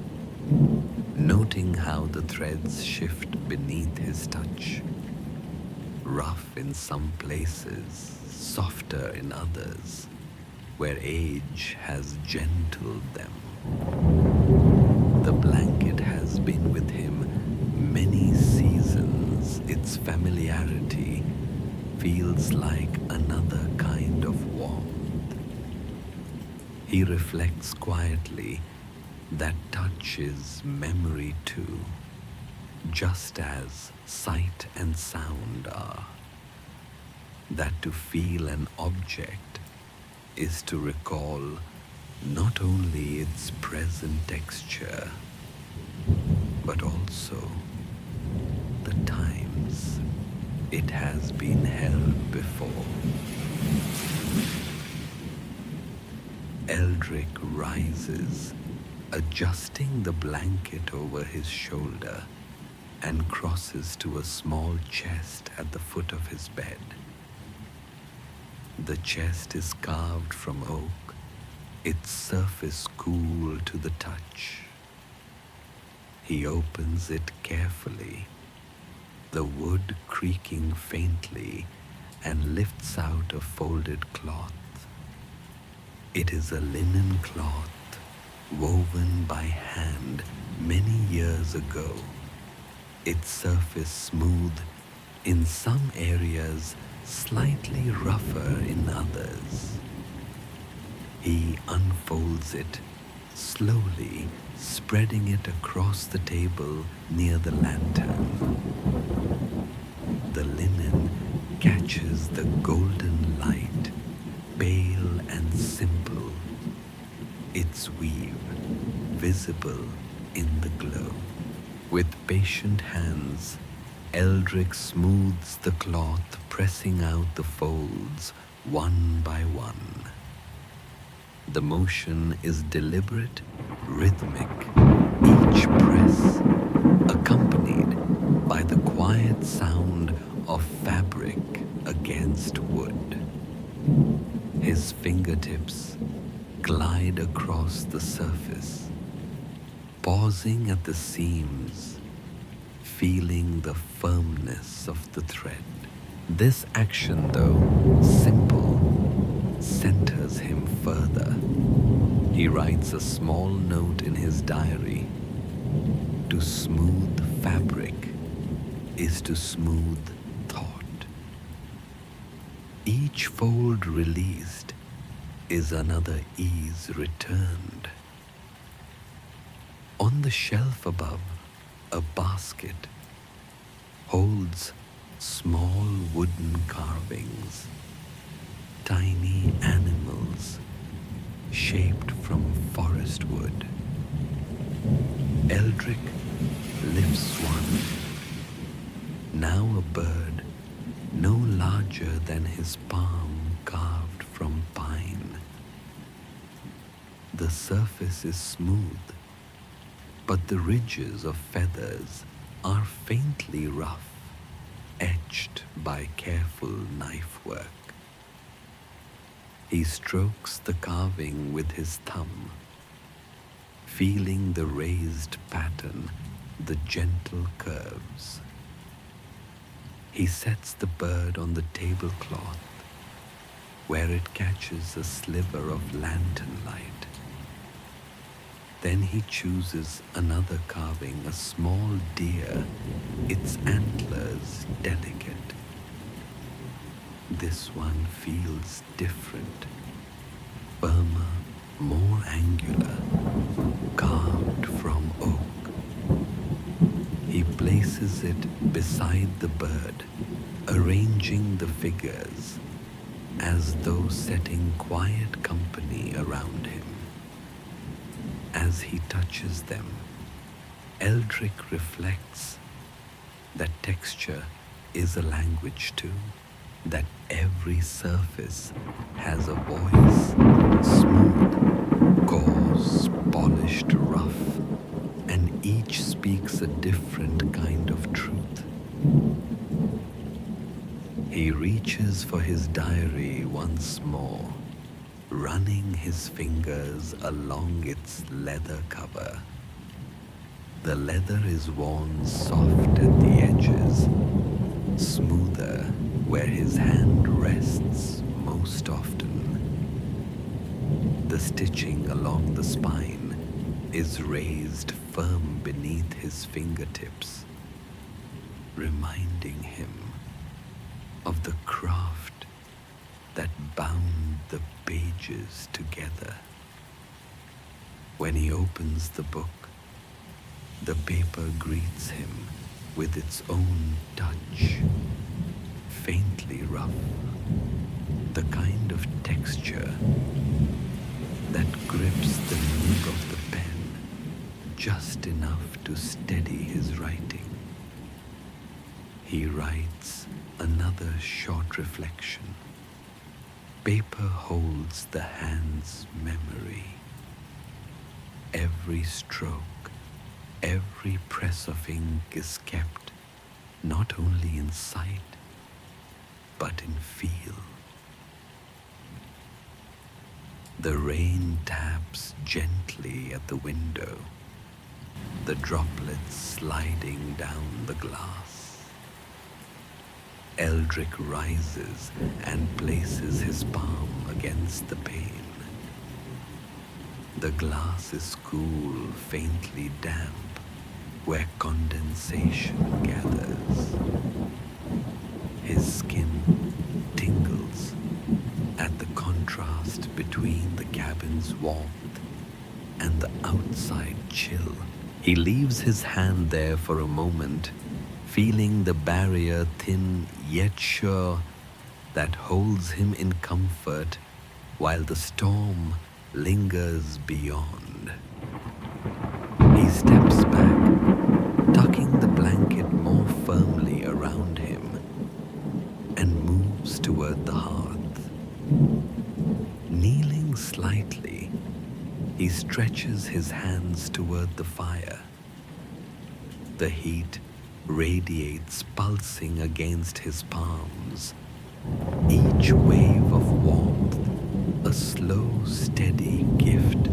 noting how the threads shift beneath his touch. Rough in some places, softer in others, where age has gentled them. The blanket has been with him many seasons. Its familiarity feels like another kind of warmth. He reflects quietly that touch is memory too, just as sight and sound are. That to feel an object is to recall not only its present texture, but also the times it has been held before. Eldric rises, adjusting the blanket over his shoulder, and crosses to a small chest at the foot of his bed. The chest is carved from oak, its surface cool to the touch. He opens it carefully, the wood creaking faintly, and lifts out a folded cloth. It is a linen cloth woven by hand many years ago, its surface smooth in some areas, slightly rougher in others. He unfolds it slowly, spreading it across the table near the lantern. The linen catches the golden light, pale and simple, its weave visible in the glow. With patient hands, Eldric smooths the cloth, pressing out the folds one by one. The motion is deliberate, rhythmic, each press accompanied by the quiet sound of fabric against wood. His fingertips glide across the surface, pausing at the seams, feeling the firmness of the thread. This action, though simple, centers him further. He writes a small note in his diary. To smooth fabric is to smooth thought. Each fold released is another ease returned. On the shelf above, a basket holds small wooden carvings, tiny animals shaped from forest wood. Eldric lifts one, now a bird no larger than his palm carved from pine. The surface is smooth, but the ridges of feathers are faintly rough, etched by careful knife work. He strokes the carving with his thumb, feeling the raised pattern, the gentle curves. He sets the bird on the tablecloth, where it catches a sliver of lantern light. Then he chooses another carving, a small deer, its antlers delicate. This one feels different, places it beside the bird, arranging the figures as though setting quiet company around him. As he touches them, Eldric reflects that texture is a language too, that every surface has a voice, smooth, coarse, polished, rough, and each speaks a different kind of truth. He reaches for his diary once more, running his fingers along its leather cover. The leather is worn soft at the edges, smoother where his hand rests most often. The stitching along the spine is raised firm beneath his fingertips, reminding him of the craft that bound the pages together. When he opens the book, the paper greets him with its own touch, faintly rough, the kind of texture that grips the nib of the pen just enough to steady his writing. He writes another short reflection. Paper holds the hand's memory. Every stroke, every press of ink is kept not only in sight, but in feel. The rain taps gently at the window, the droplets sliding down the glass. Eldric rises and places his palm against the pane. The glass is cool, faintly damp, where condensation gathers. His skin tingles at the contrast between the cabin's warmth and the outside chill. He leaves his hand there for a moment, feeling the barrier thin yet sure that holds him in comfort while the storm lingers beyond. He steps back, tucking the blanket more firmly around him, and moves toward the hearth. Kneeling slightly, he stretches his hands toward the fire. The heat radiates, pulsing against his palms, each wave of warmth a slow, steady gift.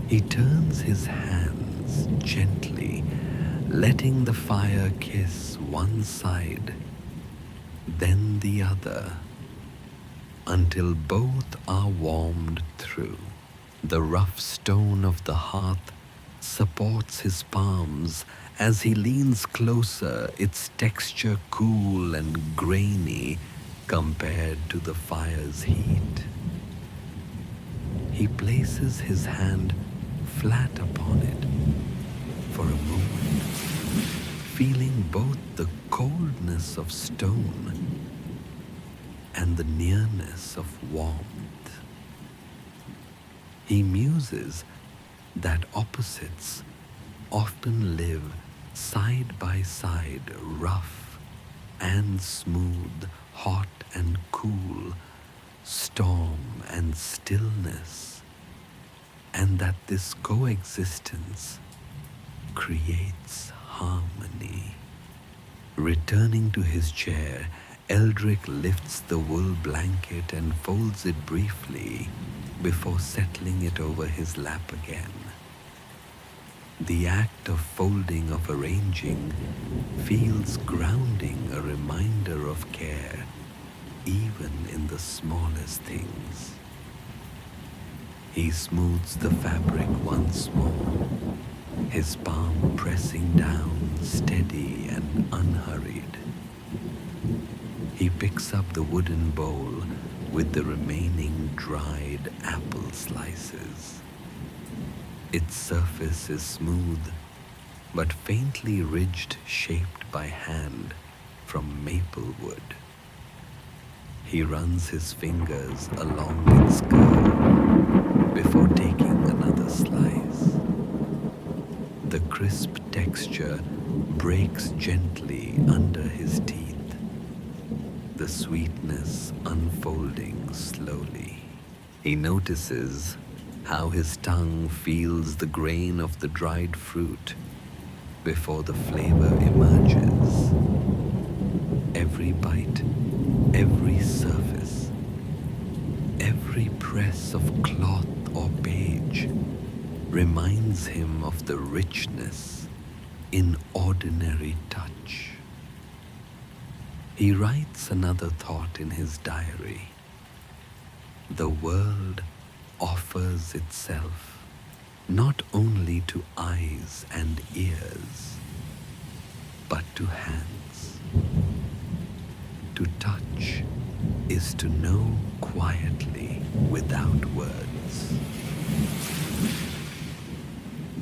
He turns his hands gently, letting the fire kiss one side, then the other, until both are warmed through. The rough stone of the hearth supports his palms as he leans closer, its texture cool and grainy compared to the fire's heat. He places his hand flat upon it for a moment, feeling both the coldness of stone and the nearness of warmth. He muses that opposites often live side by side, rough and smooth, hot and cool, storm and stillness, and that this coexistence creates harmony. Returning to his chair, Eldric lifts the wool blanket and folds it briefly before settling it over his lap again. The act of folding, of arranging, feels grounding, a reminder of care, even in the smallest things. He smooths the fabric once more, his palm pressing down, steady and unhurried. He picks up the wooden bowl with the remaining dried apple slices. Its surface is smooth, but faintly ridged, shaped by hand from maple wood. He runs his fingers along its curve before taking another slice. The crisp texture breaks gently under his teeth, the sweetness unfolding slowly. He notices how his tongue feels the grain of the dried fruit before the flavor emerges. Every bite, every surface, every press of cloth or page reminds him of the richness in ordinary touch. He writes another thought in his diary. The world offers itself not only to eyes and ears, but to hands. To touch is to know quietly without words.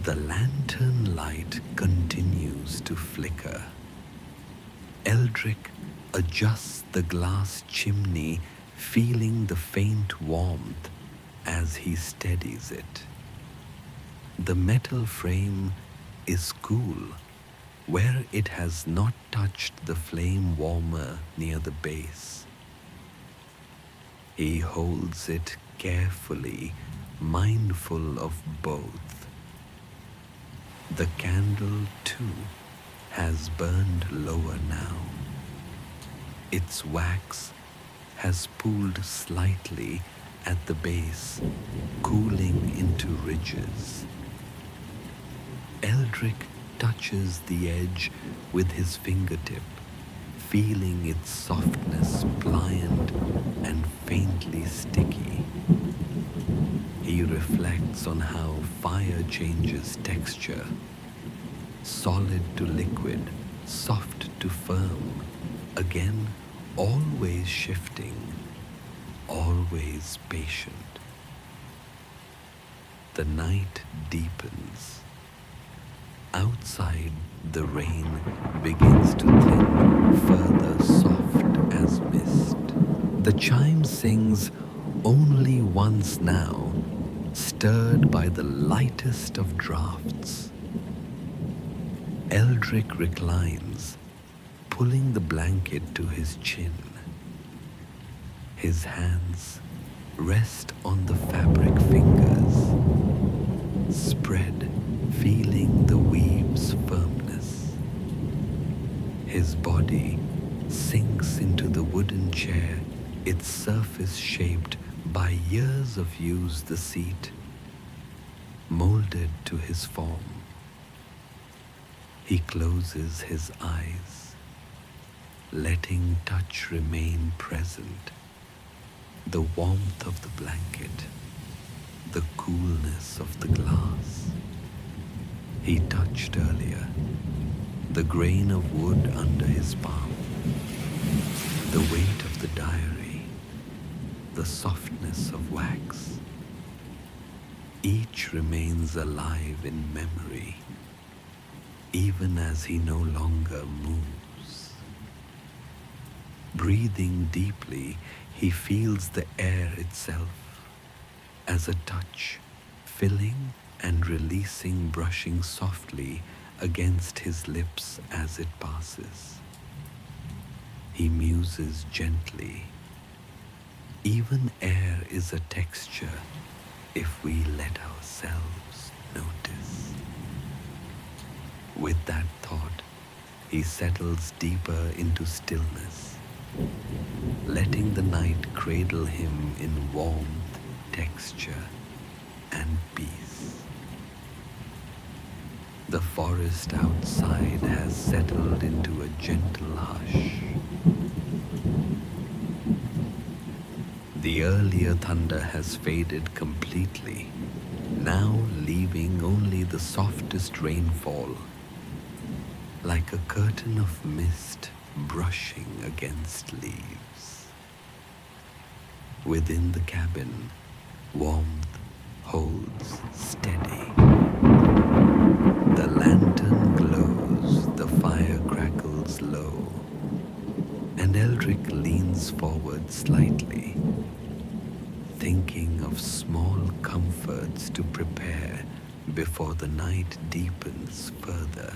The lantern light continues to flicker. Eldric adjusts the glass chimney, feeling the faint warmth as he steadies it. The metal frame is cool where it has not touched the flame warmer near the base. He holds it carefully, mindful of both. The candle, too, has burned lower now. Its wax has pooled slightly at the base, cooling into ridges. Eldric touches the edge with his fingertip, feeling its softness pliant and faintly sticky. He reflects on how fire changes texture, solid to liquid, soft to firm, again always shifting, always patient. The night deepens. Outside, the rain begins to thin, further soft as mist. The chime sings only once now, stirred by the lightest of draughts. Eldric reclines, pulling the blanket to his chin. His hands rest on the fabric fingers, spread, feeling the weave's firmness. His body sinks into the wooden chair, its surface shaped by years of use, the seat molded to his form. He closes his eyes, letting touch remain present. The warmth of the blanket, the coolness of the glass he touched earlier, the grain of wood under his palm, the weight of the diary, the softness of wax. Each remains alive in memory, even as he no longer moves. Breathing deeply, he feels the air itself as a touch, filling and releasing, brushing softly against his lips as it passes. He muses gently. Even air is a texture if we let ourselves notice. With that thought, he settles deeper into stillness, letting the night cradle him in warmth, texture, and peace. The forest outside has settled into a gentle hush. The earlier thunder has faded completely, now leaving only the softest rainfall, like a curtain of mist brushing against leaves. Within the cabin, warmth holds steady. The lantern glows, the fire crackles low, and Eldric leans forward slightly, thinking of small comforts to prepare before the night deepens further.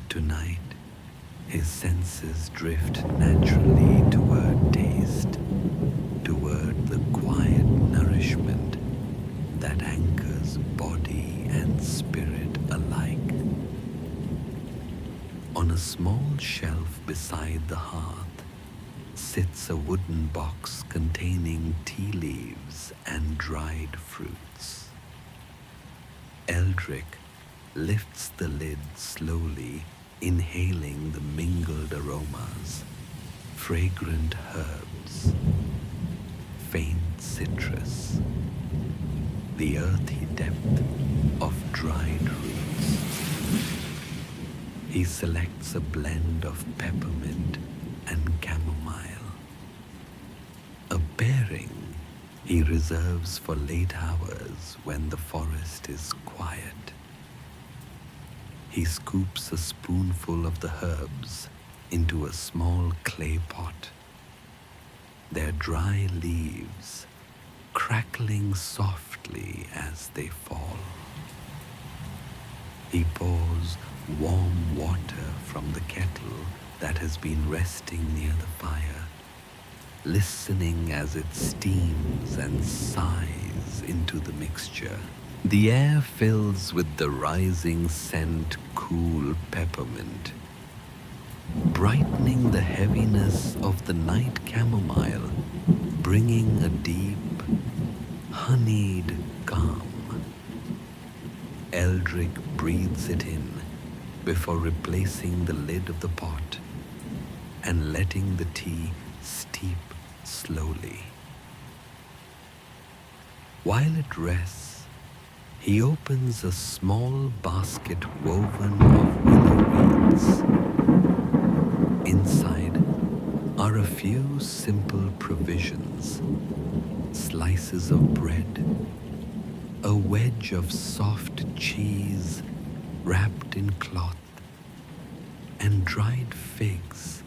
Tonight, his senses drift naturally toward taste, toward the quiet nourishment that anchors body and spirit alike. On a small shelf beside the hearth sits a wooden box containing tea leaves and dried fruits. Eldric lifts the lid slowly, inhaling the mingled aromas, fragrant herbs, faint citrus, the earthy depth of dried roots. He selects a blend of peppermint and chamomile, a pairing he reserves for late hours when the forest is quiet. He scoops a spoonful of the herbs into a small clay pot, their dry leaves crackling softly as they fall. He pours warm water from the kettle that has been resting near the fire, listening as it steams and sighs into the mixture. The air fills with the rising scent, cool peppermint, brightening the heaviness of the night chamomile, bringing a deep, honeyed calm. Eldric breathes it in before replacing the lid of the pot and letting the tea steep slowly. While it rests, he opens a small basket woven of willow reeds. Inside are a few simple provisions: slices of bread, a wedge of soft cheese wrapped in cloth, and dried figs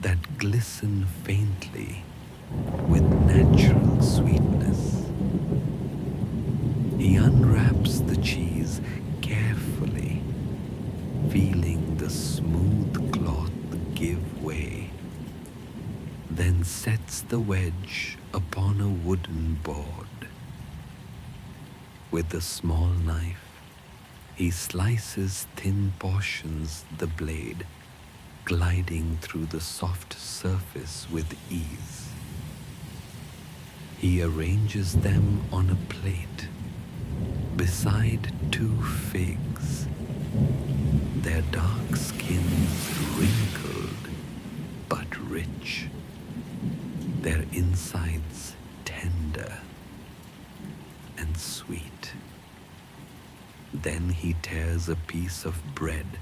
that glisten faintly with natural sweetness. He unwraps the cheese carefully, feeling the smooth cloth give way, then sets the wedge upon a wooden board. With a small knife, he slices thin portions, the blade gliding through the soft surface with ease. He arranges them on a plate beside 2 figs, their dark skins wrinkled but rich, their insides tender and sweet. Then he tears a piece of bread,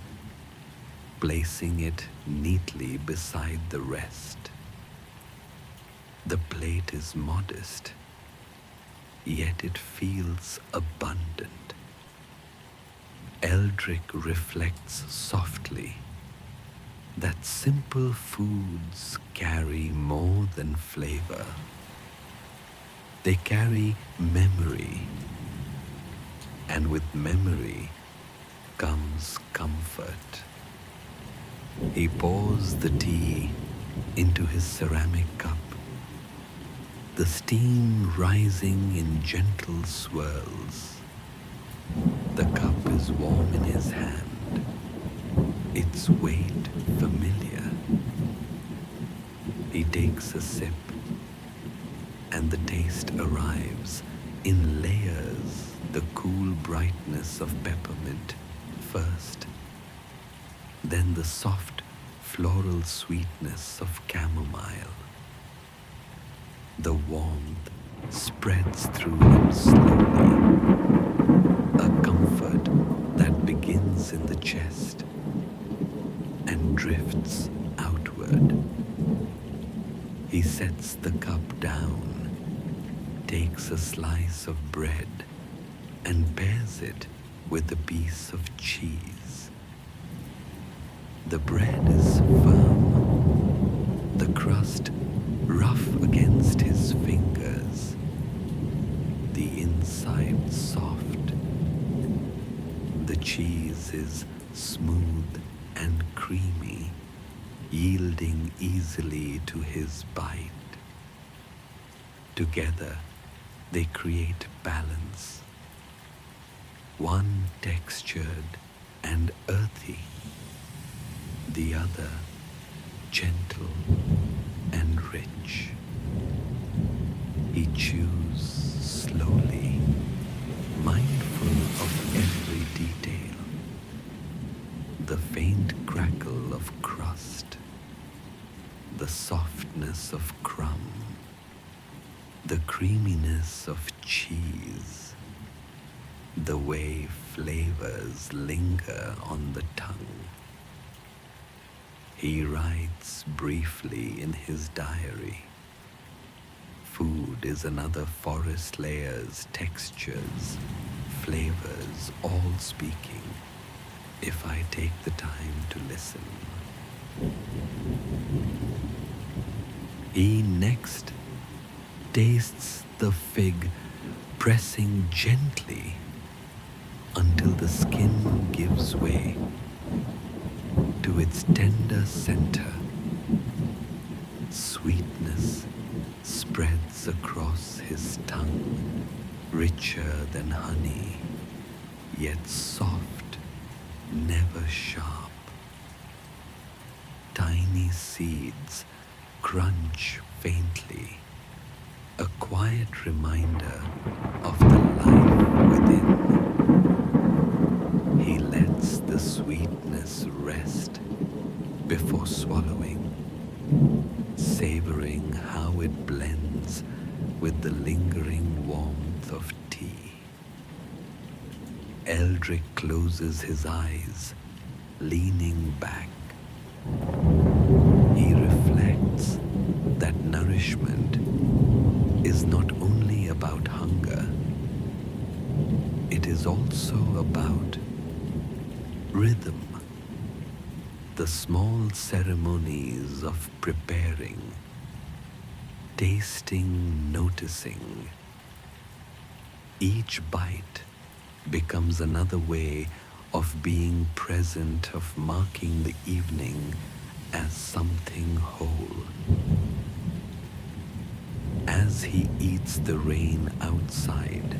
placing it neatly beside the rest. The plate is modest, yet it feels abundant. Eldric reflects softly that simple foods carry more than flavor. They carry memory, and with memory comes comfort. He pours the tea into his ceramic cup, the steam rising in gentle swirls. The cup is warm in his hand, its weight familiar. He takes a sip, and the taste arrives in layers, the cool brightness of peppermint first, then the soft floral sweetness of chamomile. The warmth spreads through him slowly, a comfort that begins in the chest and drifts outward. He sets the cup down, takes a slice of bread, and bears it with a piece of cheese. The bread is firm, the crust rough against his fingers, the inside soft. The cheese is smooth and creamy, yielding easily to his bite. Together, they create balance, one textured and earthy, the other gentle and rich. He chews slowly, mindful of every detail, the faint crackle of crust, the softness of crumb, the creaminess of cheese, the way flavors linger on the tongue. He writes briefly in his diary, "Food is another forest layers, textures, flavors, all speaking, if I take the time to listen." He next tastes the fig, pressing gently until the skin gives way to its tender center. Sweetness spreads across his tongue, richer than honey, yet soft, never sharp. Tiny seeds crunch faintly, a quiet reminder of the life within. He lets the sweetness rest before swallowing, savoring how it blends with the lingering warmth of tea. Eldric closes his eyes, leaning back. He reflects that nourishment is not only about hunger, it is also about rhythm, the small ceremonies of preparing, tasting, noticing. Each bite becomes another way of being present, of marking the evening as something whole. As he eats, the rain outside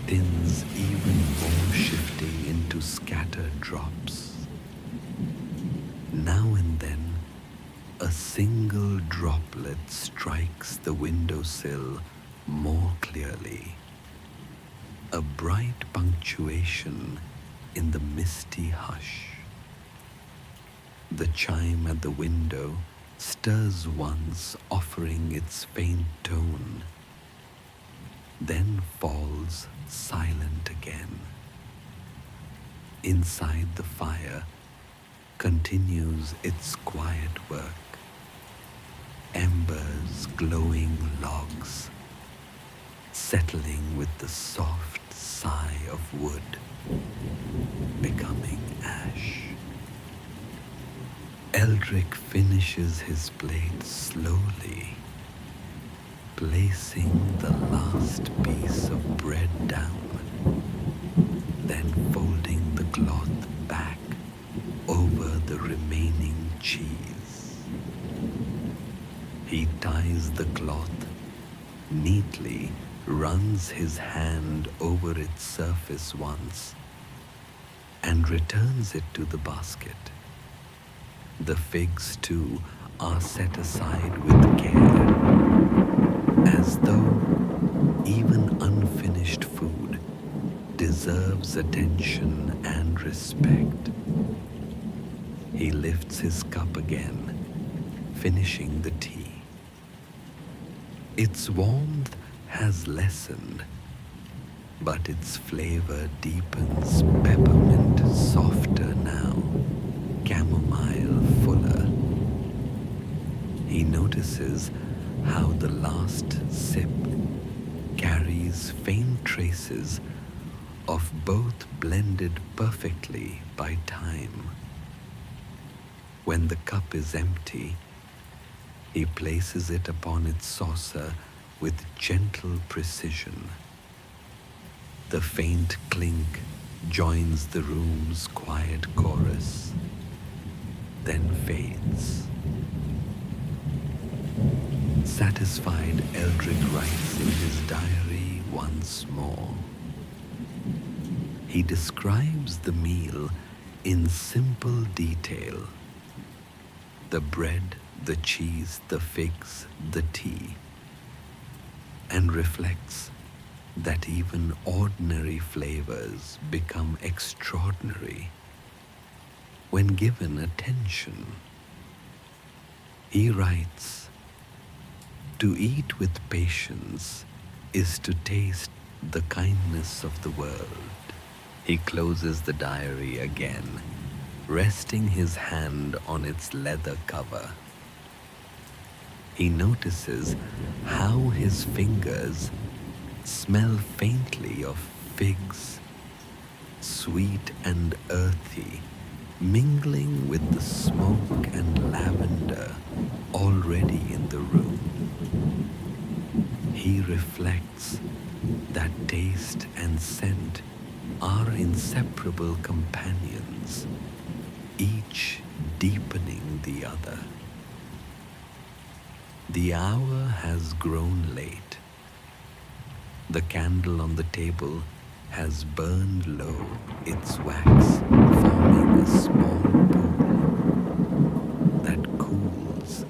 thins even more, shifting into scattered drops. Now and then, a single droplet strikes the windowsill more clearly, a bright punctuation in the misty hush. The chime at the window stirs once, offering its faint tone, then falls silent again. Inside the fire continues its quiet work, embers glowing logs, settling with the soft sigh of wood, becoming ash. Eldric finishes his plate slowly, placing the last piece of bread down, then folding the cloth back over the remaining cheese. He ties the cloth neatly, runs his hand over its surface once, and returns it to the basket. The figs, too, are set aside with care, as though even unfinished food deserves attention and respect. He lifts his cup again, finishing the tea. Its warmth has lessened, but its flavor deepens, peppermint softer now, chamomile fuller. He notices how the last sip carries faint traces of both blended perfectly by time. When the cup is empty, he places it upon its saucer with gentle precision. The faint clink joins the room's quiet chorus, then fades. Satisfied, Eldric writes in his diary once more. He describes the meal in simple detail: the bread, the cheese, the figs, the tea, and reflects that even ordinary flavors become extraordinary when given attention. He writes, "To eat with patience is to taste the kindness of the world." He closes the diary again, resting his hand on its leather cover. He notices how his fingers smell faintly of figs, sweet and earthy, mingling with the smoke and lavender already in the room. He reflects that taste and scent are inseparable companions, each deepening the other. The hour has grown late. The candle on the table has burned low its wax, forming a small pool that cools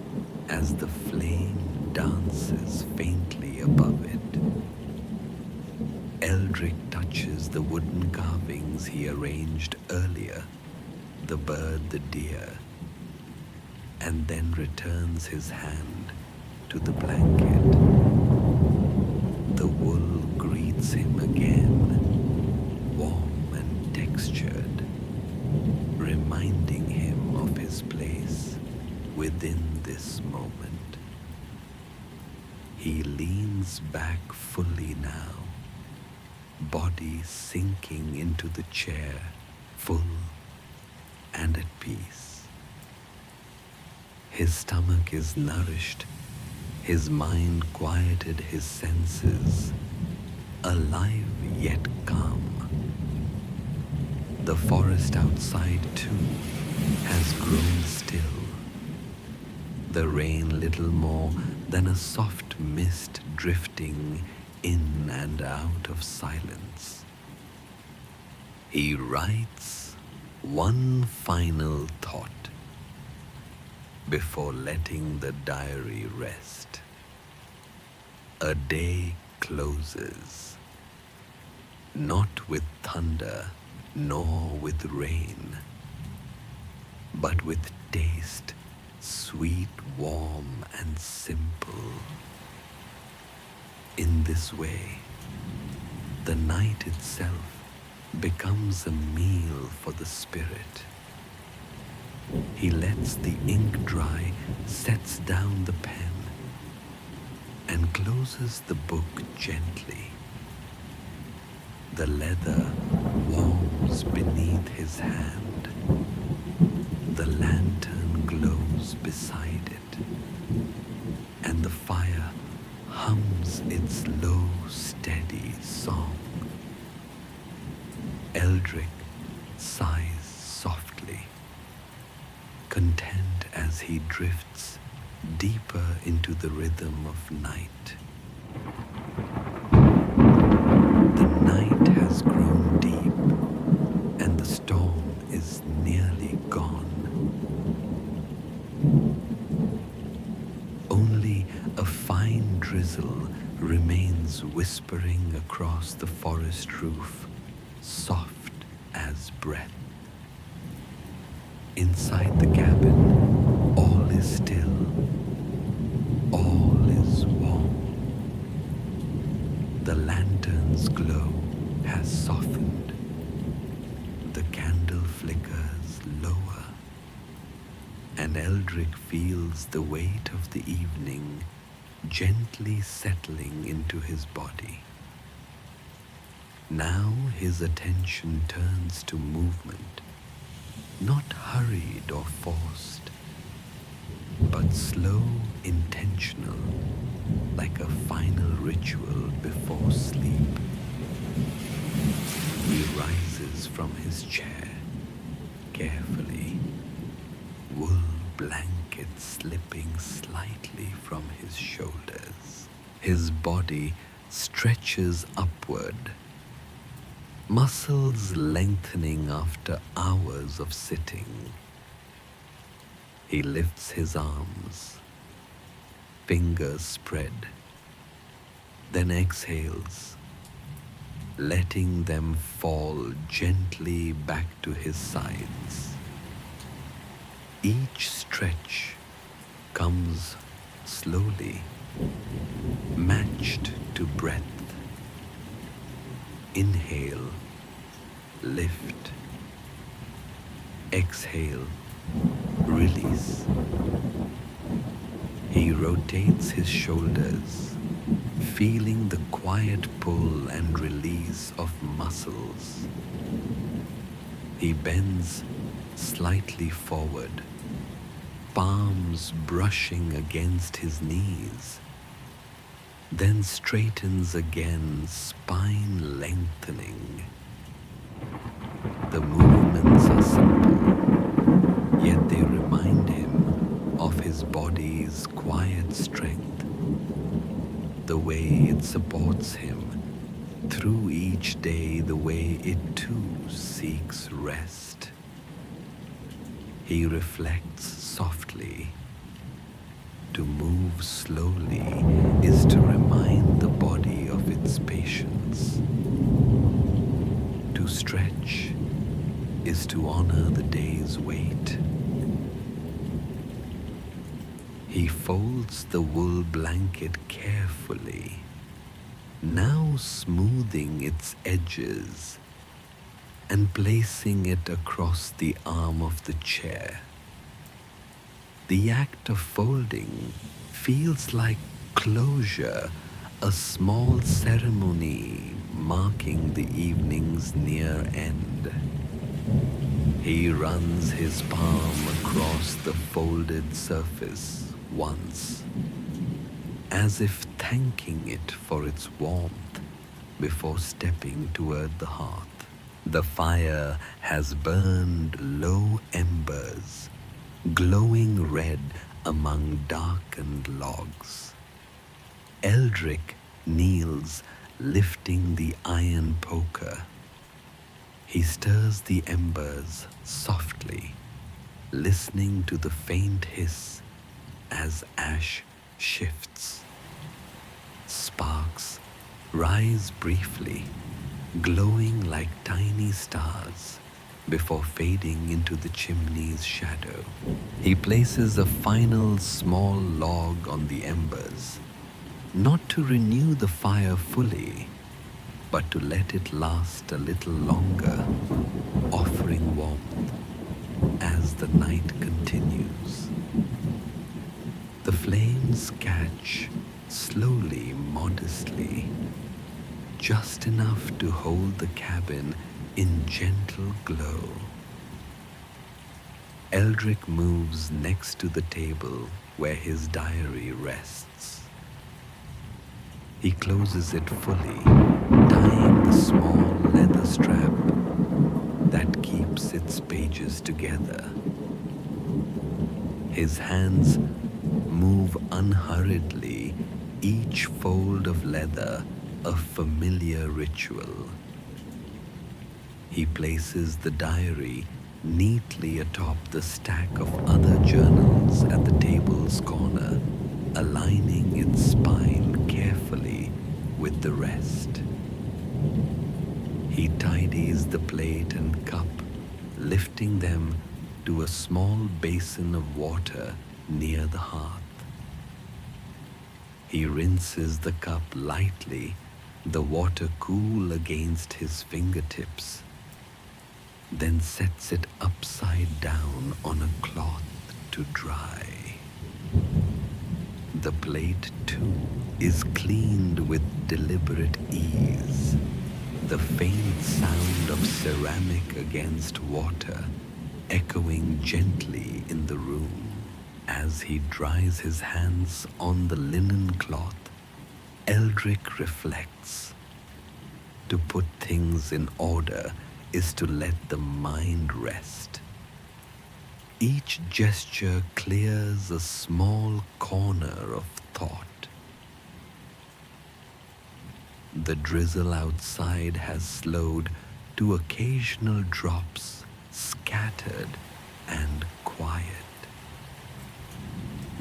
as the flame dances faintly above it. Eldric touches the wooden carvings he arranged earlier, the bird, the deer, and then returns his hand to the blanket. The wool greets him again, warm and textured, reminding him of his place within this moment. He leans back fully now, body sinking into the chair, full and at peace. His stomach is nourished, his mind quieted, his senses alive yet calm. The forest outside, too, has grown still, the rain little more than a soft mist drifting in and out of silence. He writes one final thought before letting the diary rest. A day closes, not with thunder nor with rain, but with taste, sweet, warm, and simple. In this way, the night itself becomes a meal for the spirit. He lets the ink dry, sets down the pen, and closes the book gently. The leather warms beneath his hand. The lantern glows beside it, and the fire hums its low, steady song. Eldric sighs softly, content as he drifts deeper into the rhythm of night. The night has grown deep, and the storm is nearly gone. Only a fine drizzle remains whispering across the forest roof, soft as breath. Inside the cabin, all is still, all is warm. The lantern's glow has softened. The candle flickers lower, and Eldric feels the weight of the evening gently settling into his body. Now his attention turns to movement, not hurried or forced, but slow, intentional, like a final ritual before sleep. He rises from his chair, carefully, wool blanket slipping slightly from his shoulders. His body stretches upward, muscles lengthening after hours of sitting. He lifts his arms, fingers spread, then exhales, letting them fall gently back to his sides. Each stretch comes slowly, matched to breath. Inhale, lift. Exhale, release. He rotates his shoulders, feeling the quiet pull and release of muscles. He bends slightly forward, palms brushing against his knees, then straightens again, spine lengthening. The movements are simple, yet they remind him of his body's quiet strength, the way it supports him through each day, the way it too seeks rest. He reflects softly. To move slowly is to remind the body of its patience. To stretch is to honor the day's weight. He folds the wool blanket carefully, now smoothing its edges and placing it across the arm of the chair. The act of folding feels like closure, a small ceremony marking the evening's near end. He runs his palm across the folded surface once, as if thanking it for its warmth before stepping toward the hearth. The fire has burned low embers, glowing red among darkened logs. Eldric kneels, lifting the iron poker. He stirs the embers softly, listening to the faint hiss as ash shifts. Sparks rise briefly, glowing like tiny stars before fading into the chimney's shadow. He places a final small log on the embers, not to renew the fire fully, but to let it last a little longer, offering warmth as the night continues. The flames catch slowly, modestly, just enough to hold the cabin in gentle glow. Eldric moves next to the table where his diary rests. He closes it fully, tying the small leather strap that keeps its pages together. His hands move unhurriedly, each fold of leather a familiar ritual. He places the diary neatly atop the stack of other journals at the table's corner, aligning its spine carefully with the rest. He tidies the plate and cup, lifting them to a small basin of water near the hearth. He rinses the cup lightly, the water cool against his fingertips, then sets it upside down on a cloth to dry. The plate, too, is cleaned with deliberate ease, the faint sound of ceramic against water echoing gently in the room. As he dries his hands on the linen cloth, Eldric reflects. To put things in order is to let the mind rest. Each gesture clears a small corner of thought. The drizzle outside has slowed to occasional drops, scattered and quiet.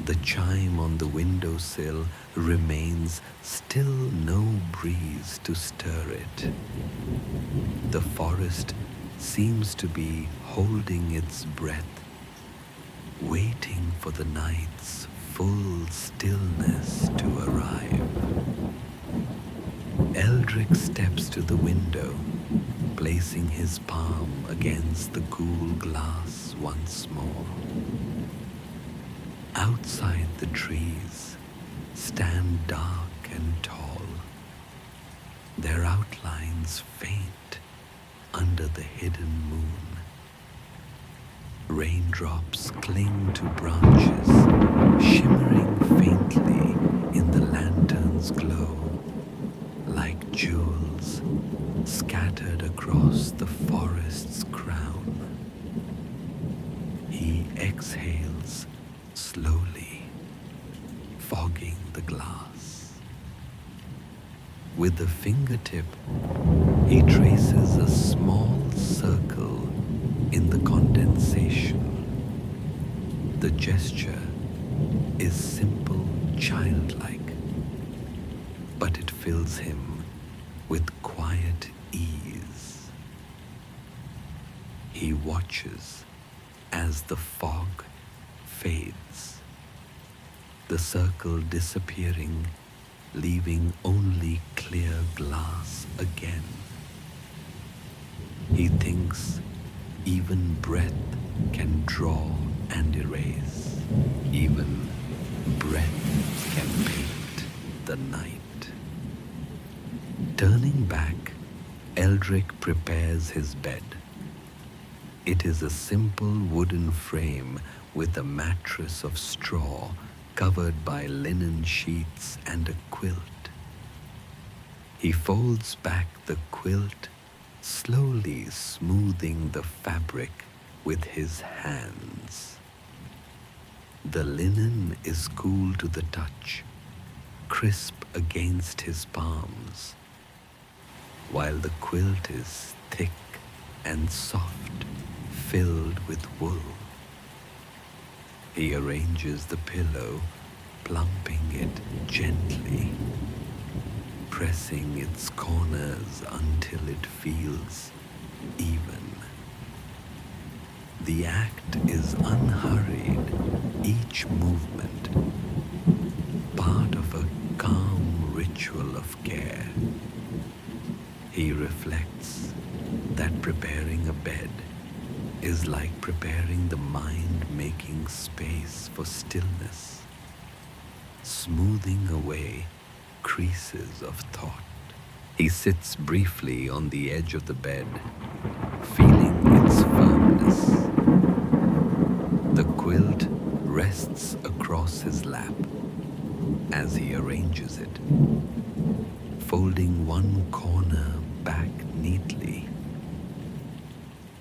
The chime on the windowsill remains, still no breeze to stir it. The forest seems to be holding its breath, waiting for the night's full stillness to arrive. Eldric steps to the window, placing his palm against the cool glass once more. Outside, the trees stand dark and tall, their outlines faint under the hidden moon. Raindrops cling to branches, shimmering faintly in the lantern's glow, like jewels scattered across the forest's crown. He exhales slowly, fogging the glass. With the fingertip, he traces a small circle in the condensation. The gesture is simple, childlike, but it fills him with quiet ease. He watches as the fog fades, the circle disappearing, leaving only clear glass again. He thinks even breath can draw and erase. Even breath can paint the night. Turning back, Eldric prepares his bed. It is a simple wooden frame with a mattress of straw covered by linen sheets and a quilt. He folds back the quilt, slowly smoothing the fabric with his hands. The linen is cool to the touch, crisp against his palms, while the quilt is thick and soft, filled with wool. He arranges the pillow, plumping it gently, pressing its corners until it feels even. The act is unhurried, each movement part of a calm ritual of care. He reflects that preparing a bed is like preparing the mind, making space for stillness, smoothing away creases of thought. He sits briefly on the edge of the bed, feeling its firmness. The quilt rests across his lap as he arranges it, folding one corner back neatly.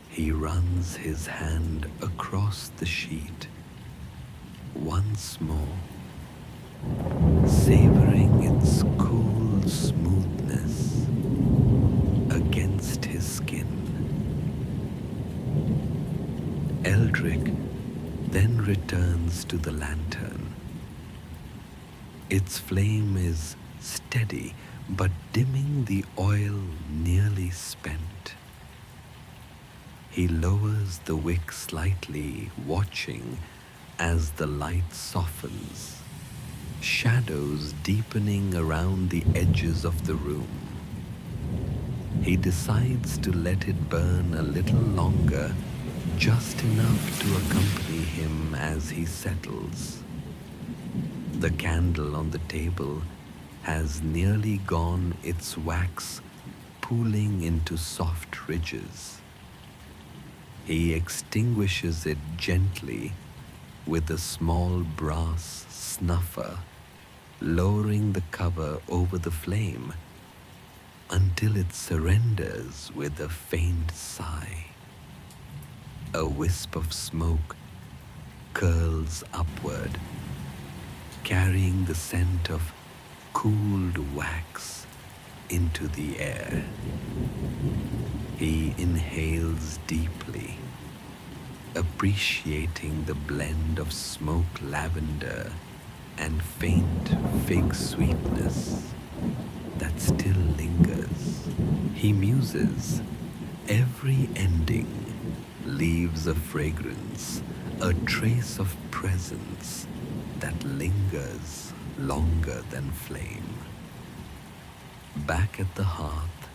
He runs his hand across the sheet once more, savoring its cool smoothness against his skin. Eldric then returns to the lantern. Its flame is steady, but dimming, the oil nearly spent. He lowers the wick slightly, watching as the light softens, shadows deepening around the edges of the room. He decides to let it burn a little longer, just enough to accompany him as he settles. The candle on the table has nearly gone its wax, pooling into soft ridges. He extinguishes it gently with a small brass snuffer, lowering the cover over the flame until it surrenders with a faint sigh. A wisp of smoke curls upward, carrying the scent of cooled wax into the air. He inhales deeply, appreciating the blend of smoke lavender and faint fig sweetness that still lingers. He muses. Every ending leaves a fragrance, a trace of presence that lingers longer than flame. Back at the hearth,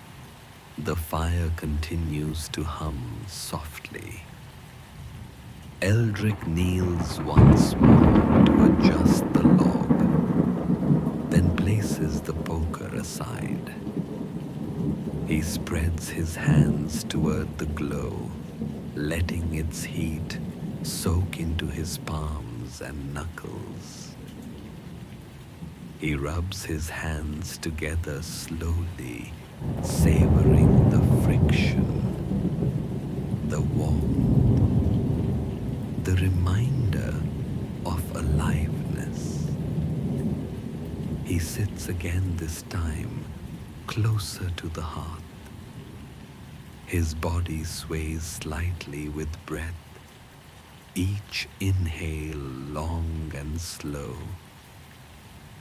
the fire continues to hum softly. Eldric kneels once more to adjust the log, then places the poker aside. He spreads his hands toward the glow, letting its heat soak into his palms and knuckles. He rubs his hands together slowly, savoring the friction, the warmth, the reminder of aliveness. He sits again this time, closer to the hearth. His body sways slightly with breath, each inhale long and slow,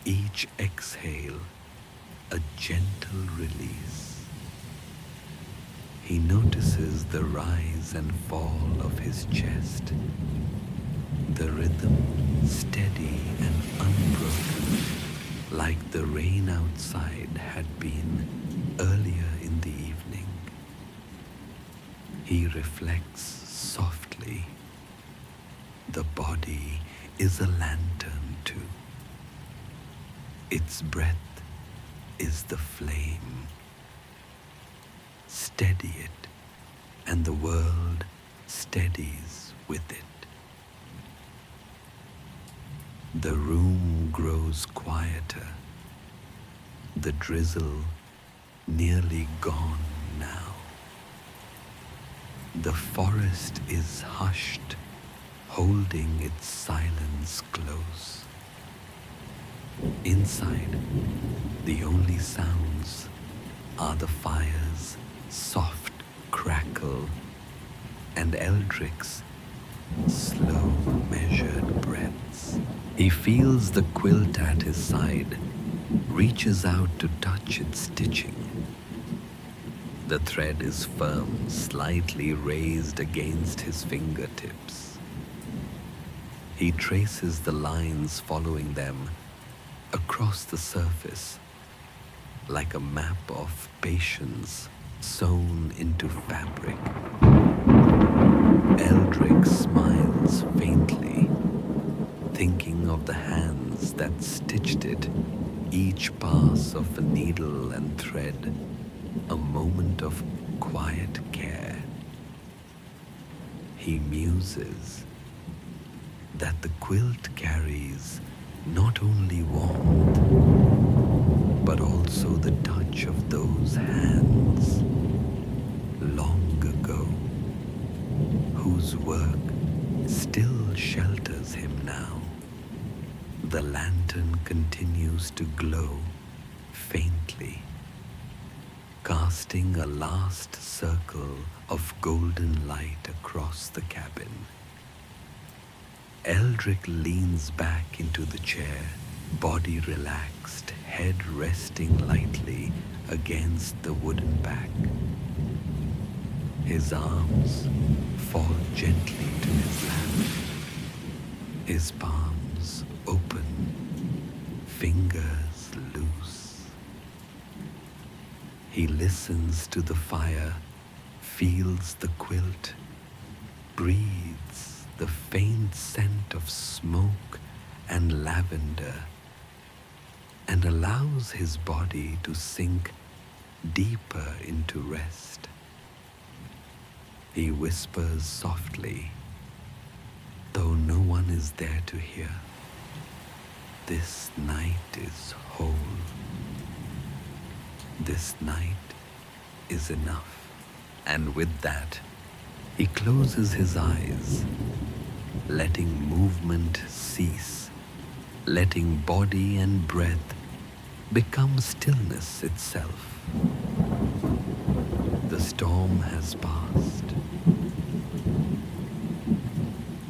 each exhale a gentle release. He notices the rise and fall of his chest, the rhythm steady and unbroken, like the rain outside had been earlier in the evening. He reflects softly. The body is a lantern too. Its breath is the flame. Steady it, and the world steadies with it. The room grows quieter, the drizzle nearly gone now. The forest is hushed, holding its silence close. Inside, the only sounds are the fire's soft crackle and Eldric's slow, measured breaths. He feels the quilt at his side, reaches out to touch its stitching. The thread is firm, slightly raised against his fingertips. He traces the lines following them across the surface, like a map of patience sewn into fabric. Eldric smiles faintly, thinking of the hands that stitched it, each pass of a needle and thread, a moment of quiet care. He muses that the quilt carries not only warmth, but also the touch of those hands long ago, whose work still shelters him now. The lantern continues to glow faintly, casting a last circle of golden light across the cabin. Eldric leans back into the chair, body relaxed, head resting lightly against the wooden back. His arms fall gently to his lap, his palms open, fingers loose. He listens to the fire, feels the quilt, breathes the faint scent of smoke and lavender, and allows his body to sink deeper into rest. He whispers softly, though no one is there to hear, "This night is whole. This night is enough." And with that, he closes his eyes, letting movement cease, letting body and breath become stillness itself. The storm has passed.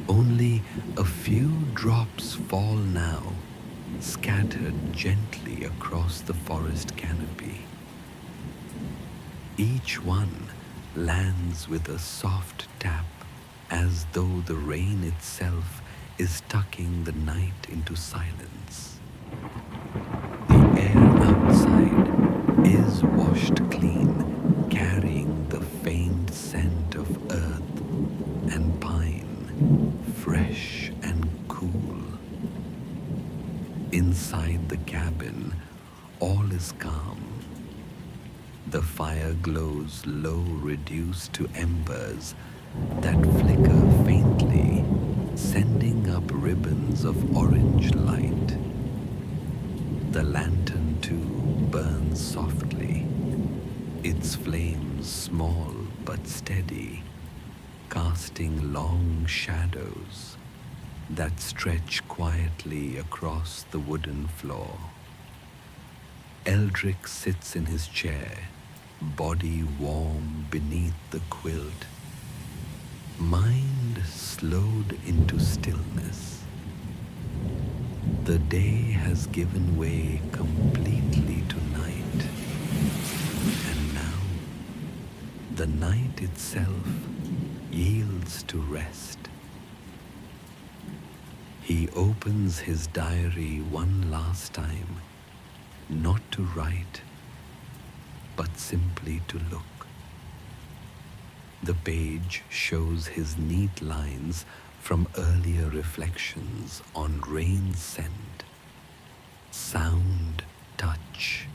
Only a few drops fall now, scattered gently across the forest canopy. Each one lands with a soft tap, as though the rain itself is tucking the night into silence. The air outside is washed clean, carrying the faint scent of earth and pine, fresh and cool. Inside the cabin, all is calm. The fire glows low, reduced to embers that flicker faintly, sending up ribbons of orange light. The lantern, too, burns softly, its flames small but steady, casting long shadows that stretch quietly across the wooden floor. Eldric sits in his chair, body warm beneath the quilt, mind slowed into stillness. The day has given way completely to night, and now the night itself yields to rest. He opens his diary one last time, not to write, but simply to look. The page shows his neat lines from earlier reflections on rain scent, sound, touch,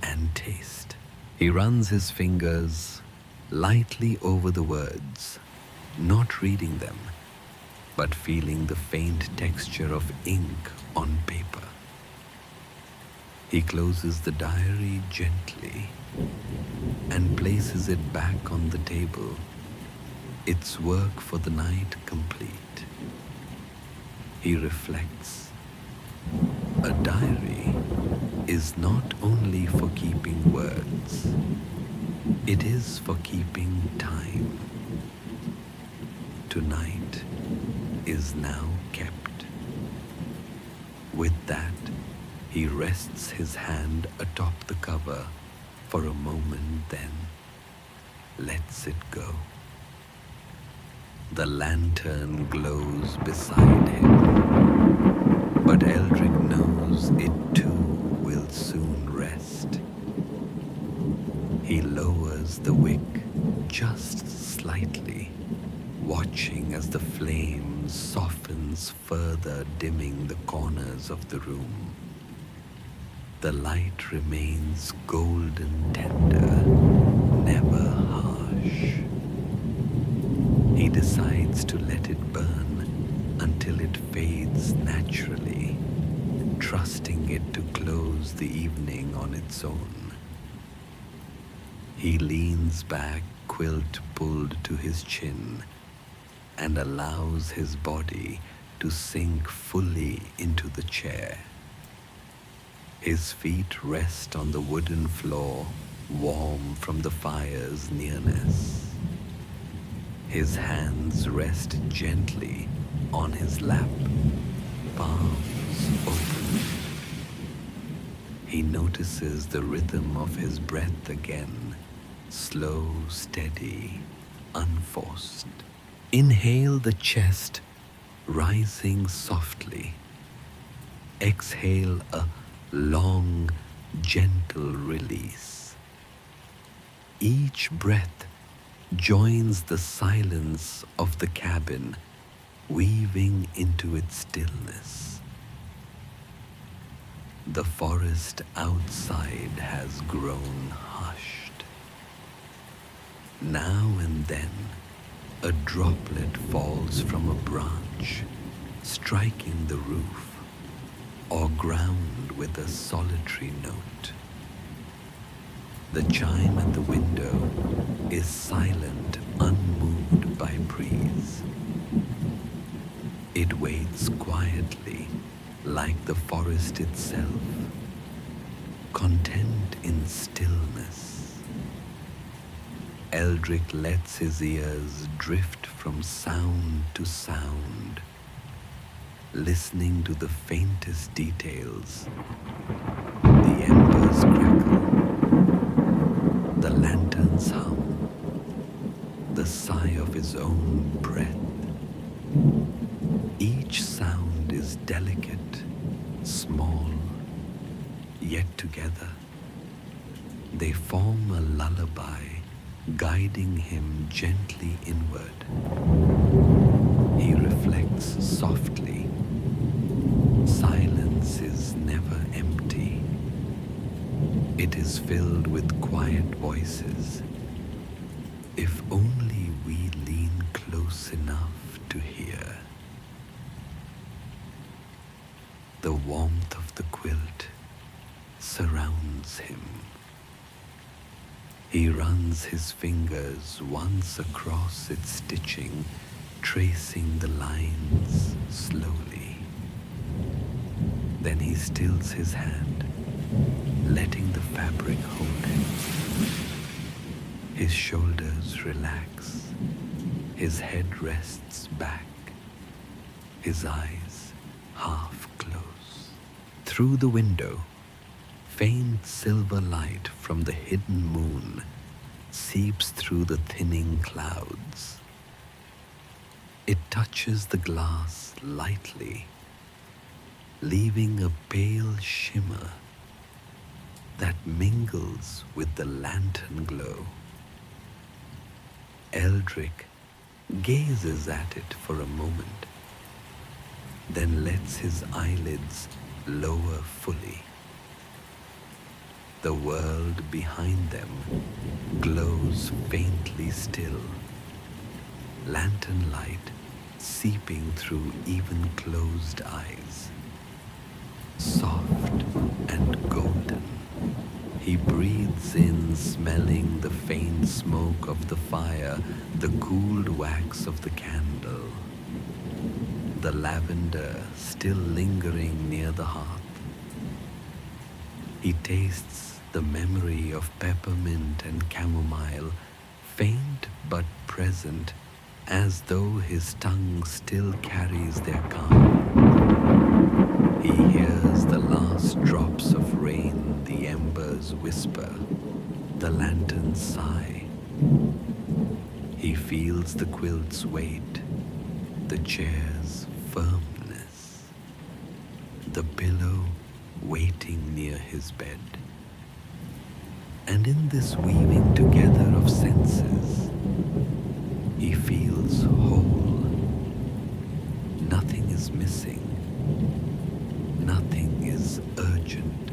and taste. He runs his fingers lightly over the words, not reading them, but feeling the faint texture of ink on paper. He closes the diary gently and places it back on the table, its work for the night complete. He reflects. A diary is not only for keeping words, it is for keeping time. Tonight is now kept. With that, he rests his hand atop the cover for a moment, then lets it go. The lantern glows beside him, but Eldric knows it too will soon rest. He lowers the wick just slightly, watching as the flame softens further, dimming the corners of the room. The light remains golden tender, never harsh. He decides to let it burn until it fades naturally, trusting it to close the evening on its own. He leans back, quilt pulled to his chin, and allows his body to sink fully into the chair. His feet rest on the wooden floor, warm from the fire's nearness. His hands rest gently on his lap, palms open. He notices the rhythm of his breath again, slow, steady, unforced. Inhale the chest, rising softly. Exhale a long, gentle release. Each breath joins the silence of the cabin, weaving into its stillness. The forest outside has grown hushed. Now and then, a droplet falls from a branch, striking the roof or ground with a solitary note. The chime at the window is silent, unmoved by breeze. It waits quietly, like the forest itself, content in stillness. Eldric lets his ears drift from sound to sound, listening to the faintest details, the embers crackle, the lanterns hum, the sigh of his own breath. Each sound is delicate, small, yet together they form a lullaby, guiding him gently inward. He reflects softly. Silence is never empty. It is filled with quiet voices. If only we lean close enough to hear. The warmth of the quilt surrounds him. He runs his fingers once across its stitching, tracing the lines slowly. Then he stills his hand, letting the fabric hold him. His shoulders relax, his head rests back, his eyes half close. Through the window, faint silver light from the hidden moon seeps through the thinning clouds. It touches the glass lightly, leaving a pale shimmer that mingles with the lantern glow. Eldric gazes at it for a moment, then lets his eyelids lower fully. The world behind them glows faintly still, lantern light seeping through even closed eyes. Soft and golden, he breathes in, smelling the faint smoke of the fire, the cooled wax of the candle, the lavender still lingering near the hearth. He tastes the memory of peppermint and chamomile, faint but present, as though his tongue still carries their calm. He hears the last drops of rain, the embers whisper, the lanterns sigh. He feels the quilt's weight, the chair's firmness, the pillow waiting near his bed. And in this weaving together of senses, he feels whole. Nothing is missing. Nothing is urgent.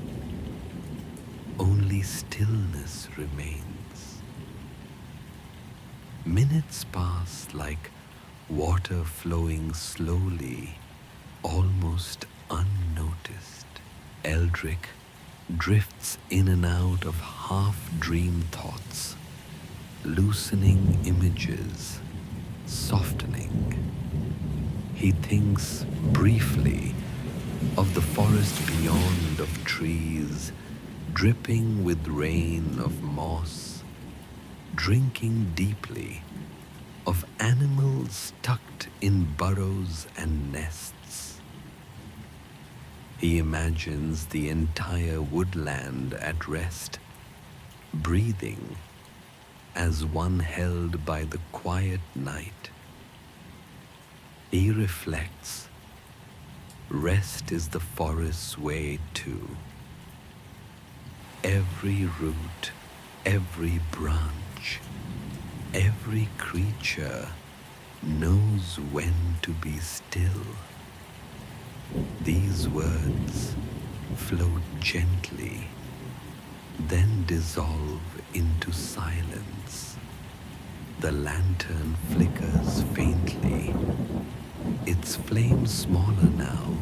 Only stillness remains. Minutes pass like water flowing slowly, almost unnoticed. Eldric drifts in and out of half-dream thoughts, loosening images, softening. He thinks briefly of the forest beyond, of trees dripping with rain, of moss drinking deeply, of animals tucked in burrows and nests. He imagines the entire woodland at rest, breathing as one held by the quiet night. He reflects, rest is the forest's way too. Every root, every branch, every creature knows when to be still. These words float gently, then dissolve into silence. The lantern flickers faintly, its flame smaller now,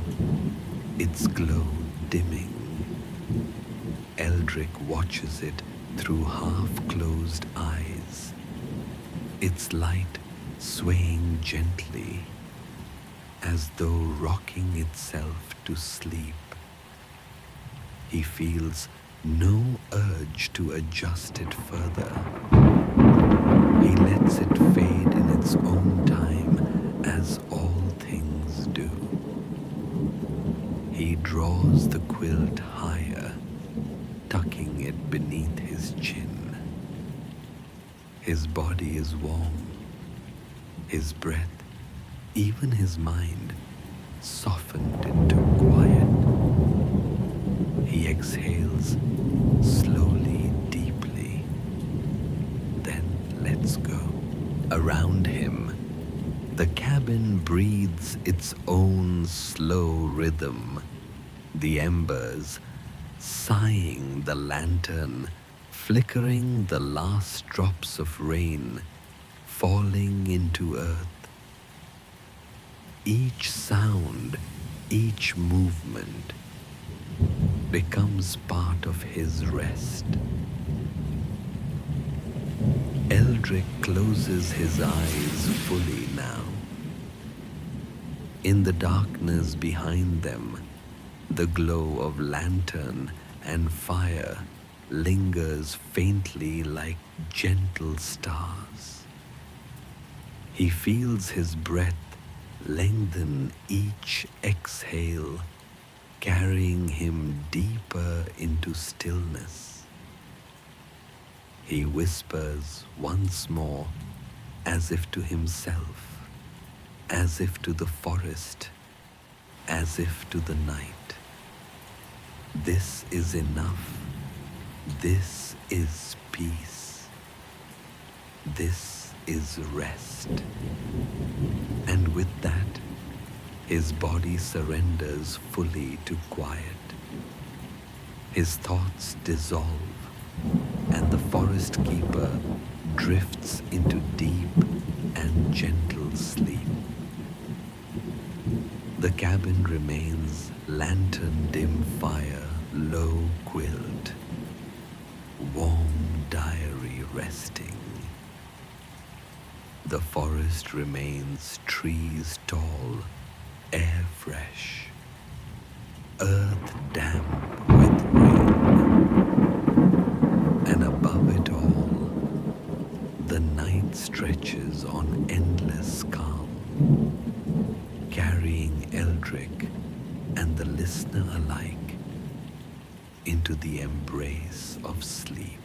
its glow dimming. Eldric watches it through half-closed eyes, its light swaying gently as though rocking itself to sleep. He feels no urge to adjust it further. He lets it fade in its own time, as all things do. He draws the quilt higher, tucking it beneath his chin. His body is warm, his breath, even his mind, softened into quiet. He exhales slowly, deeply, then lets go. Around him, the cabin breathes its own slow rhythm, the embers sighing, the lantern flickering, the last drops of rain falling into earth. Each sound, each movement becomes part of his rest. Eldric closes his eyes fully now. In the darkness behind them, the glow of lantern and fire lingers faintly like gentle stars. He feels his breath lengthen each exhale, carrying him deeper into stillness. He whispers once more, as if to himself, as if to the forest, as if to the night. This is enough. This is peace. This is rest. And with that, his body surrenders fully to quiet. His thoughts dissolve, and the forest keeper drifts into deep and gentle sleep. The cabin remains lantern dim fire, low quilt, warm diary resting. The forest remains trees tall, air fresh, earth damp with rain. And above it all, the night stretches on endless calm, carrying Eldric and the listener alike into the embrace of sleep.